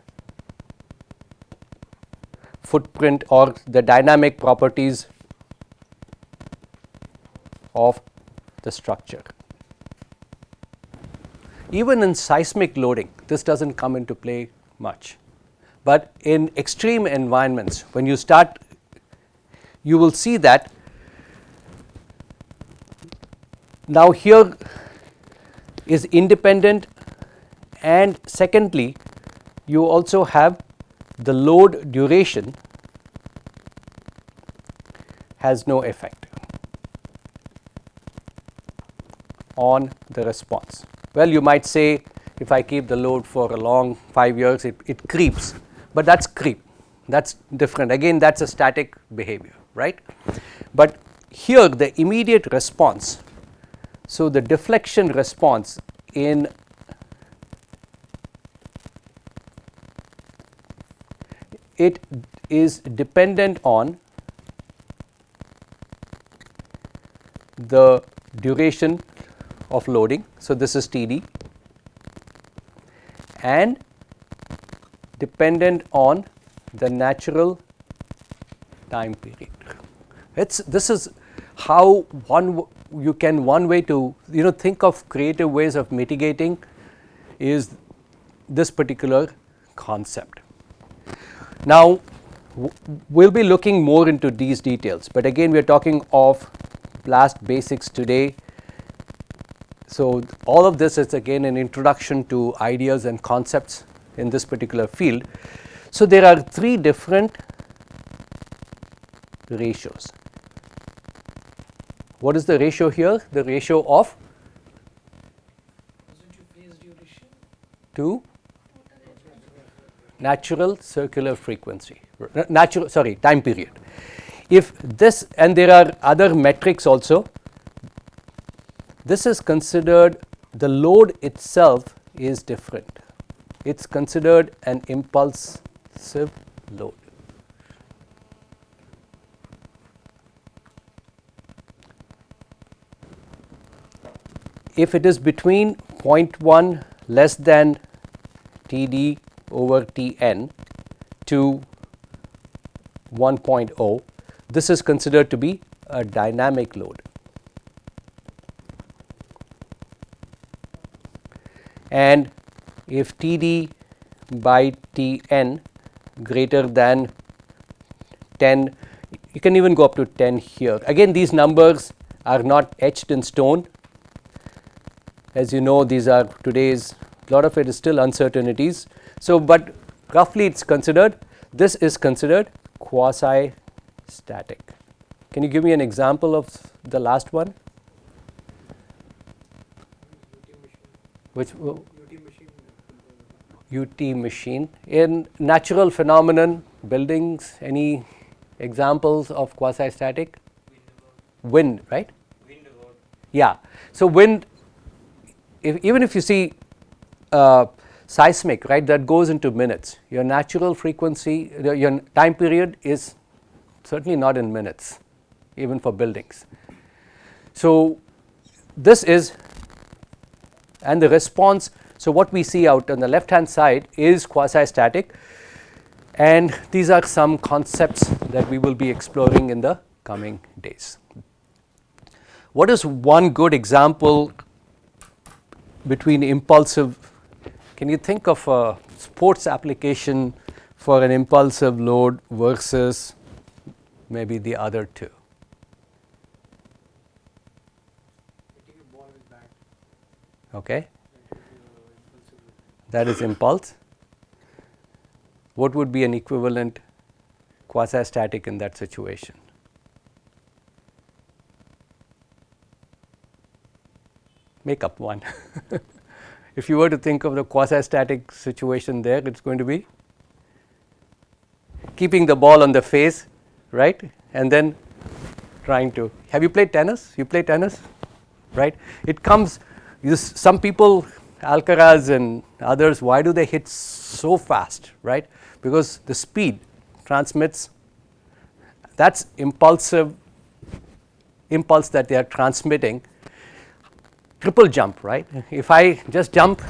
Speaker 2: footprint or the dynamic properties of the structure. Even in seismic loading, this doesn't come into play much. But in extreme environments, when you start, you will see that now here is independent, and secondly, you also have the load duration has no effect on the response. Well, you might say if I keep the load for a long 5 years, it creeps, but that's creep. That's different. Again, that's a static behavior, right? But here the immediate response, so the deflection response in it is dependent on the duration of loading. So, this is Td and dependent on the natural time period. This is how one way to think of creative ways of mitigating is this particular concept. Now, we'll be looking more into these details, but again we are talking of blast basics today. So, all of this is again an introduction to ideas and concepts in this particular field. So, there are 3 different ratios. What is the ratio here? The ratio of to natural circular frequency, time period. If this, and there are other metrics also, this is considered, the load itself is different. It's considered an impulsive load. If it is between 0.1 less than Td over Tn to 1.0, this is considered to be a dynamic load. And if Td by Tn greater than 10, you can even go up to 10 here. Again, these numbers are not etched in stone. As you know, these are today's, a lot of it is still uncertainties. So, but roughly it's considered, this is considered quasi-static. Can you give me an example of the last one? Which UT machine. In natural phenomenon, buildings, any examples of quasi-static? Wind, right?
Speaker 3: Wind load.
Speaker 2: Yeah. So, wind, even if you see seismic, right, that goes into minutes. Your natural frequency, your time period is certainly not in minutes, even for buildings. So, this is, and the response, so what we see out on the left hand side is quasi-static, and these are some concepts that we will be exploring in the coming days. What is one good example between impulsive? Can you think of a sports application for an impulsive load versus maybe the other two?
Speaker 5: Hitting a ball with bat.
Speaker 2: Okay,
Speaker 5: Impulsive.
Speaker 2: that is impulse. What would be an equivalent quasi-static in that situation? Make up one. If you were to think of the quasi-static situation there, it's going to be keeping the ball on the face, right? And then trying to, have you played tennis? You play tennis, right? It comes, some people, Alcaraz and others, why do they hit so fast, right? Because the speed transmits, that's impulse that they are transmitting. triple jump, right? If I just jump,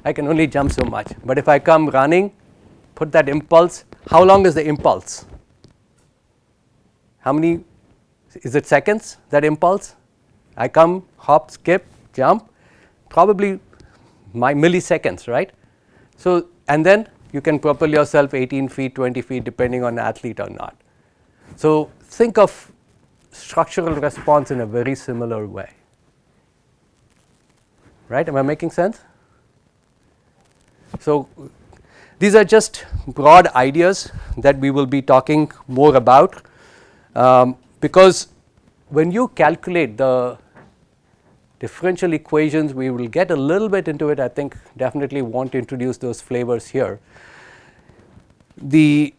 Speaker 2: I can only jump so much. But if I come running, put that impulse, how long is the impulse? How many, is it seconds, that impulse? I come, hop, skip, jump, probably my milliseconds, right? So, and then you can propel yourself 18 feet, 20 feet, depending on the athlete or not. So, think of structural response in a very similar way. Right? Am I making sense? So, these are just broad ideas that we will be talking more about, because when you calculate the differential equations, we will get a little bit into it. I think definitely want to introduce those flavors here. The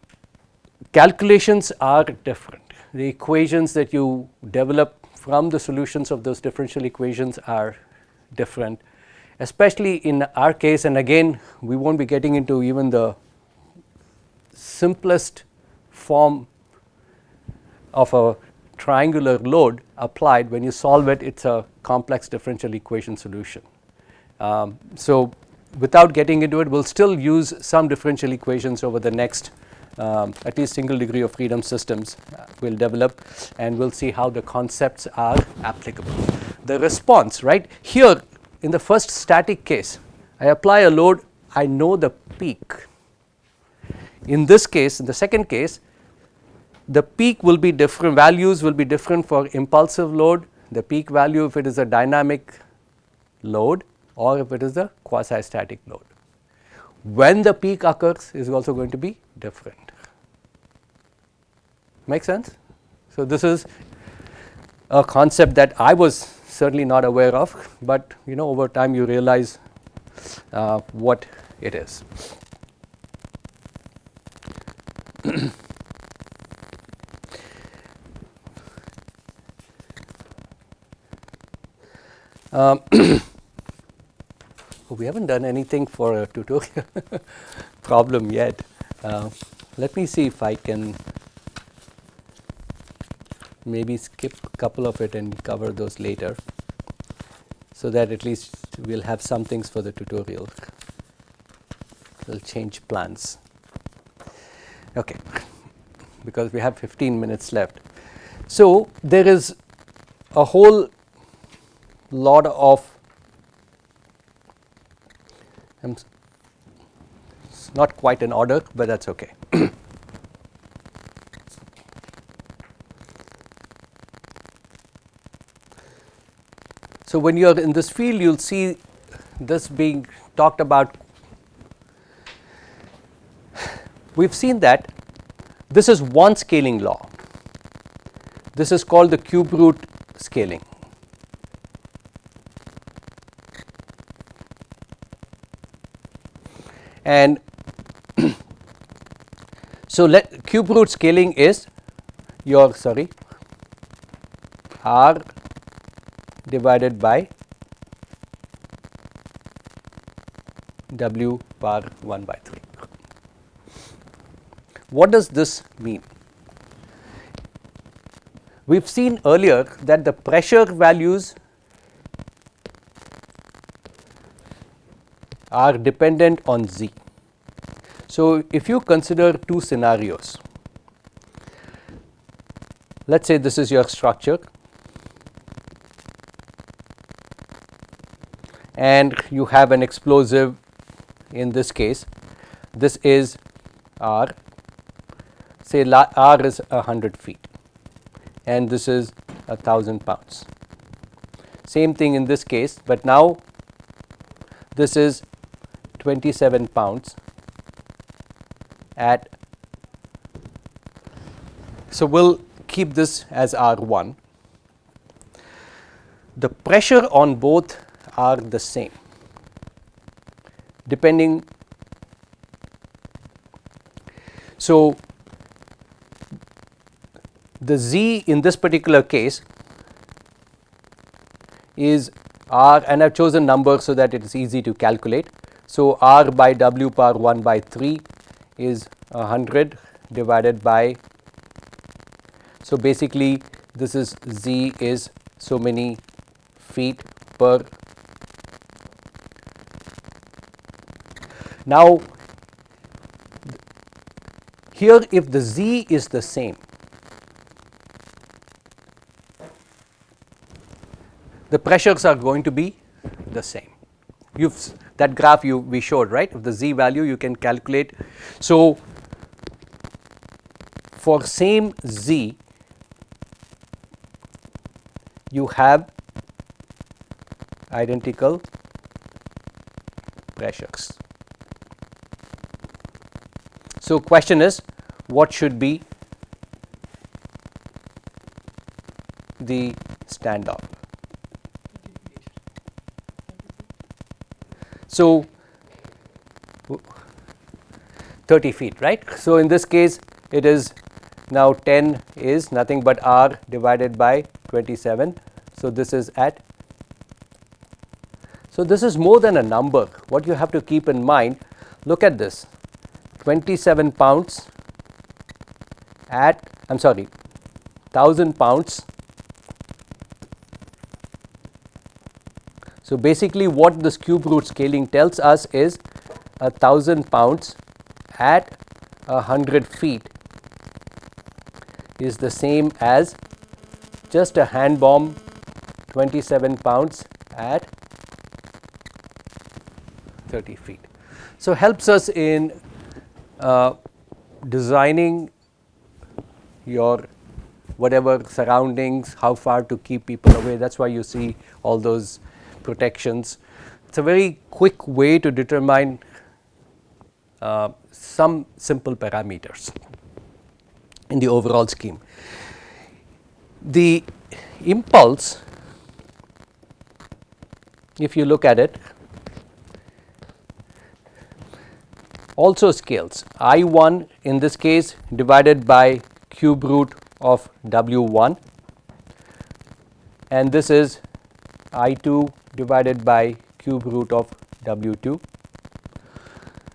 Speaker 2: calculations are different. The equations that you develop from the solutions of those differential equations are different, especially in our case. And again, we won't be getting into even the simplest form of a triangular load applied. When you solve it, it's a complex differential equation solution. So, without getting into it, we'll still use some differential equations over the next at least single degree of freedom systems we'll develop, and we'll see how the concepts are applicable. The response, right, here in the first static case, I apply a load, I know the peak. In this case, in the second case, the peak will be different, values will be different for impulsive load, the peak value if it is a dynamic load or if it is a quasi-static load. When the peak occurs is also going to be different. Make sense? So, this is a concept that I was certainly not aware of, but over time you realize what it is. We haven't done anything for a tutorial problem yet. Let me see if I can maybe skip a couple of it and cover those later, so that at least we'll have some things for the tutorial. We'll change plans. Okay, because we have 15 minutes left. So, there is a whole lot of, it's not quite in order, but that's okay. So, when you are in this field, you will see this being talked about. We have seen that this is one scaling law. This is called the cube root scaling. And so, cube root scaling is your R divided by W power 1 by 3. What does this mean? We have seen earlier that the pressure values are dependent on Z. So, if you consider two scenarios, let us say this is your structure and you have an explosive. In this case, this is R, say R is 100 feet and this is 1000 pounds. Same thing in this case, but now this is 27 pounds at, so we'll keep this as R1. The pressure on both are the same, depending. So, the Z in this particular case is R, and I have chosen numbers so that it is easy to calculate. So, R by W power 1 by 3 is 100 divided by, so basically this is Z is so many feet per Now, here if the Z is the same, the pressures are going to be the same. That graph we showed, right? Of the Z value you can calculate. So, for same Z, you have identical pressures. So, question is, what should be the standoff? So, 30 feet, right? So, in this case it is now 10 is nothing but R divided by 27. So, this is at, so this is more than a number. What you have to keep in mind, look at this, 27 pounds at, I am sorry, 1000 pounds. So, basically what this cube root scaling tells us is 1000 pounds at 100 feet is the same as just a hand bomb 27 pounds at 30 feet. So, helps us in designing your whatever surroundings, how far to keep people away. That is why you see all those protections. It is a very quick way to determine some simple parameters in the overall scheme. The impulse, if you look at it, also scales. I1 in this case divided by cube root of W1, and this is I2 divided by cube root of W2.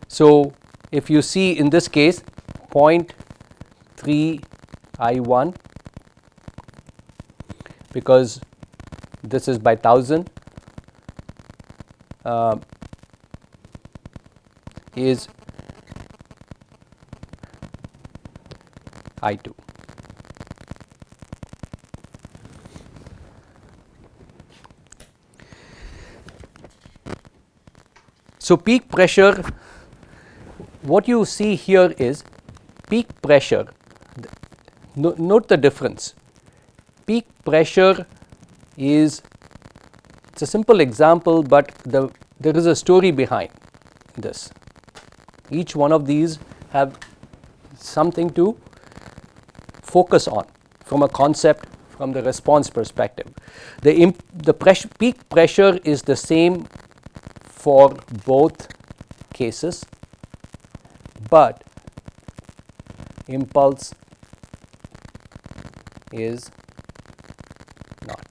Speaker 2: So, if you see in this case 0.3 I1, because this is by 1000, is I2. So, peak pressure, what you see here is peak pressure, note the difference. Peak pressure is, it's a simple example, but there is a story behind this. Each one of these have something to focus on from a concept, from the response perspective. The peak pressure is the same for both cases, but impulse is not.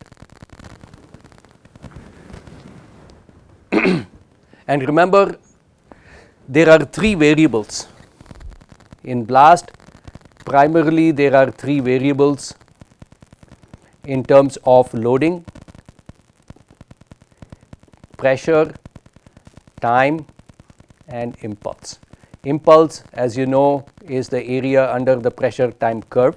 Speaker 2: And remember, there are three variables. In blast, primarily there are three variables in terms of loading, pressure, time, and impulse. Impulse, as you know, is the area under the pressure time curve.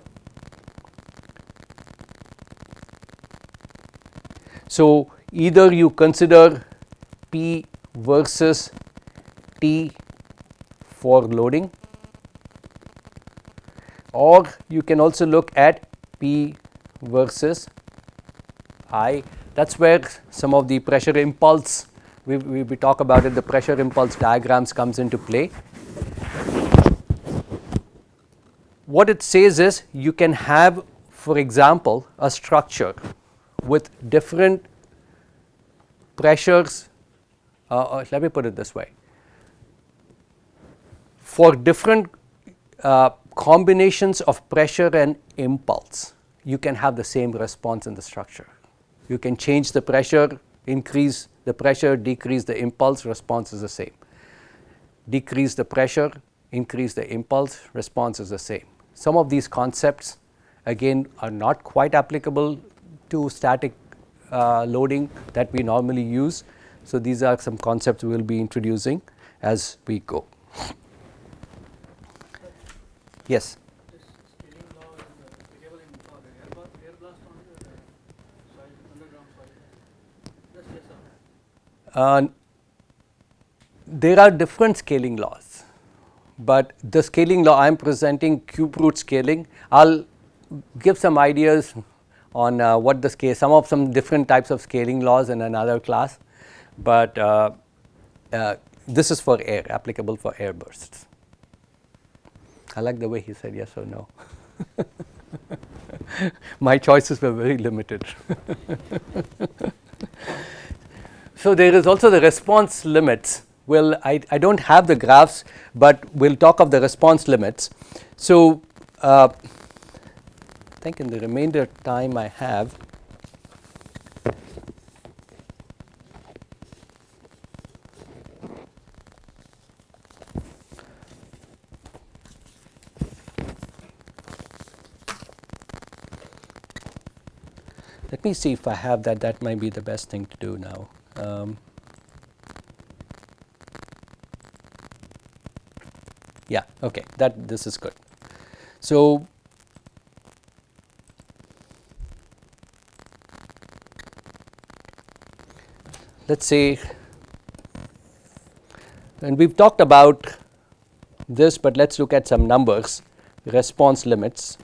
Speaker 2: So, either you consider P versus T for loading, or you can also look at P versus I. That is where some of the pressure impulse, we talk about it, the pressure impulse diagrams comes into play. What it says is you can have, for example, a structure with different pressures, let me put it this way, for different combinations of pressure and impulse, you can have the same response in the structure. You can change the pressure, increase the pressure, decrease the impulse, response is the same. Decrease the pressure, increase the impulse, response is the same. Some of these concepts again are not quite applicable to static loading that we normally use. So, these are some concepts we will be introducing, as we go. Yes.
Speaker 5: This scaling law is applicable in for air blast only or soil, underground soil? Just yes or no?
Speaker 2: There are different scaling laws, but the scaling law I am presenting cube root scaling. I'll give some ideas on what the scale, some different types of scaling laws in another class, but this is for air, applicable for air bursts. I like the way he said yes or no. My choices were very limited. So there is also the response limits. Well, I don't have the graphs, but we'll talk of the response limits. So I think in the remainder time I have, let me see if I have that. That might be the best thing to do now. Yeah, okay, this is good. So let's say, and we've talked about this, but let's look at some numbers, response limits.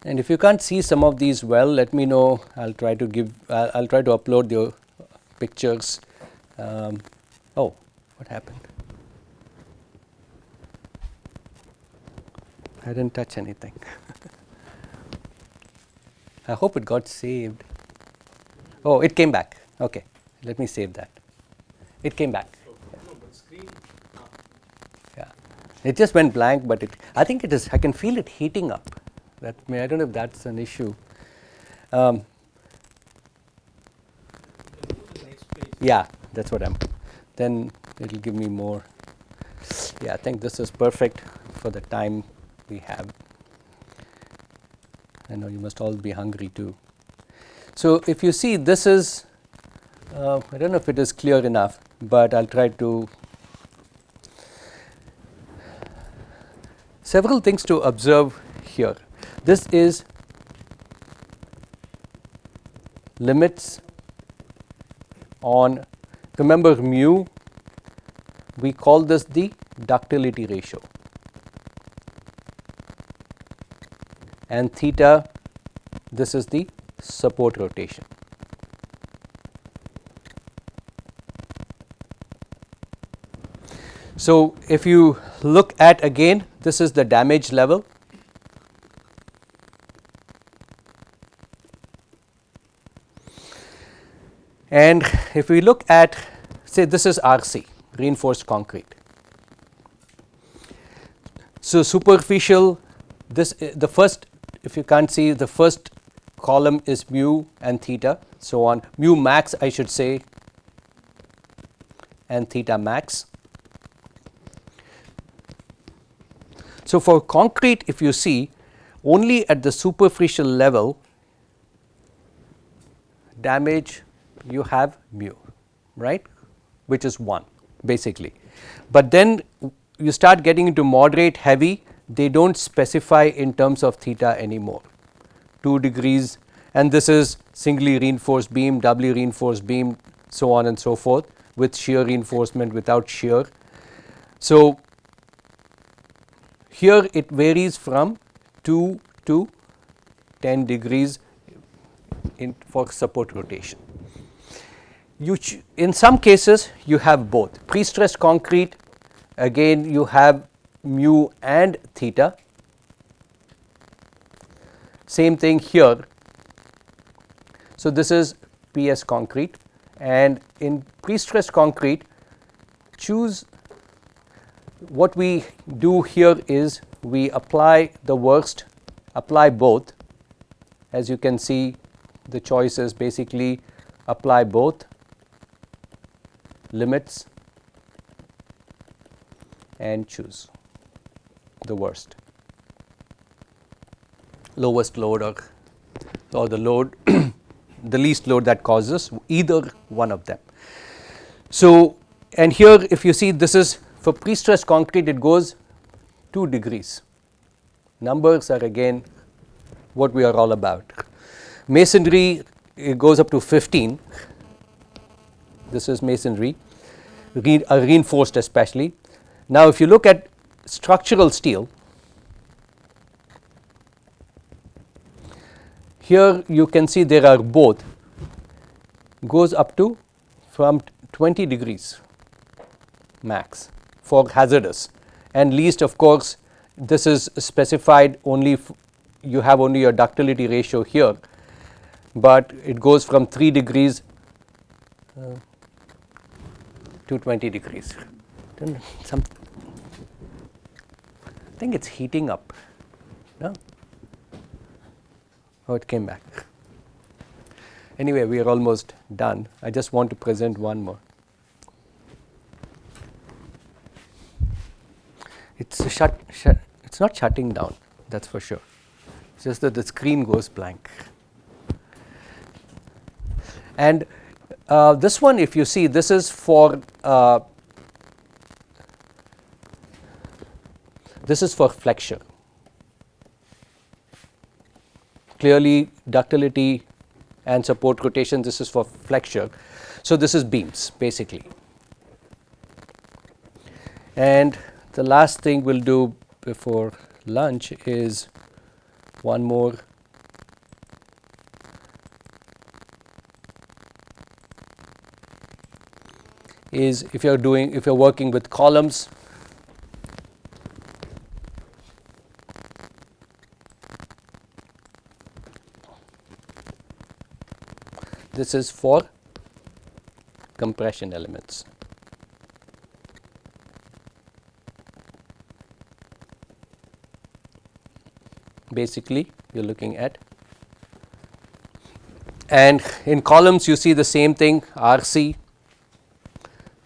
Speaker 2: And if you can't see some of these well, let me know. I'll try to upload your pictures. Oh, what happened? I didn't touch anything. I hope it got saved. Oh, it came back. Okay, let me save that. It came back.
Speaker 5: No, but screen.
Speaker 2: Yeah, it just went blank, but I think it is. I can feel it heating up. I don't know if that's an issue. Yeah, that's what then it'll give me more. Yeah, I think this is perfect for the time we have. I know you must all be hungry too. So if you see, this is, I don't know if it is clear enough, but I'll try to. Several things to observe here. This is limits on, remember mu, we call this the ductility ratio, and theta, this is the support rotation. So if you look at again, this is the damage level. And if we look at, say this is RC, reinforced concrete. So superficial, the first, if you can't see, the first column is mu and theta, so on. Mu max, I should say, and theta max. So for concrete, if you see, only at the superficial level, damage, you have mu, right, which is 1 basically. But then you start getting into moderate heavy, they don't specify in terms of theta anymore, 2 degrees, and this is singly reinforced beam, doubly reinforced beam, so on and so forth, with shear reinforcement, without shear. So here it varies from 2 to 10 degrees for support rotation. In some cases you have both. Pre-stressed concrete, again you have mu and theta. Same thing here. So this is PS concrete, and in pre-stressed concrete, choose, what we do here is we apply the worst, apply both. As you can see, the choice is basically apply both, limits, and choose. the worst. Lowest load or the load, the least load that causes either one of them. So, and here if you see, this is for pre-stressed concrete, it goes 2 degrees. Numbers are again what we are all about. Masonry, it goes up to 15. This is masonry, reinforced especially. Now, if you look at structural steel, here you can see there are both, goes up to from 20 degrees max for hazardous, and least, of course, this is specified only you have only your ductility ratio here, but it goes from 3 degrees to 20 degrees. Then I think it's heating up. No? Oh, it came back. Anyway, we are almost done. I just want to present one more. It's it's not shutting down, that's for sure. It's just that the screen goes blank. And this one, if you see, this is for flexure. Clearly, ductility and support rotation, this is for flexure. So, this is beams basically. And the last thing we'll do before lunch is one more. Is if you're working with columns, this is for compression elements. Basically, you're looking at, and in columns you see the same thing. RC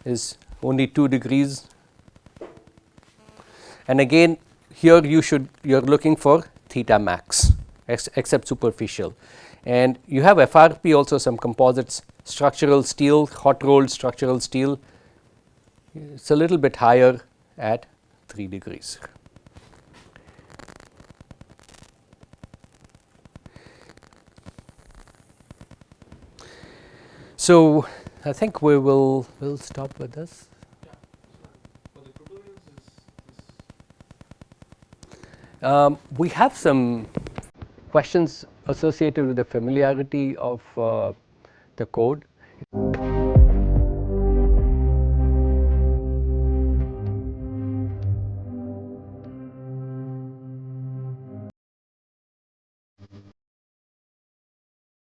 Speaker 2: is only 2 degrees, and again here you're looking for theta max except superficial, and you have FRP also, some composites, structural steel, hot rolled structural steel, it's a little bit higher at 3 degrees. So, I think we'll stop with this.
Speaker 5: Yeah. So for the tutorials
Speaker 2: We have some questions associated with the familiarity of the code.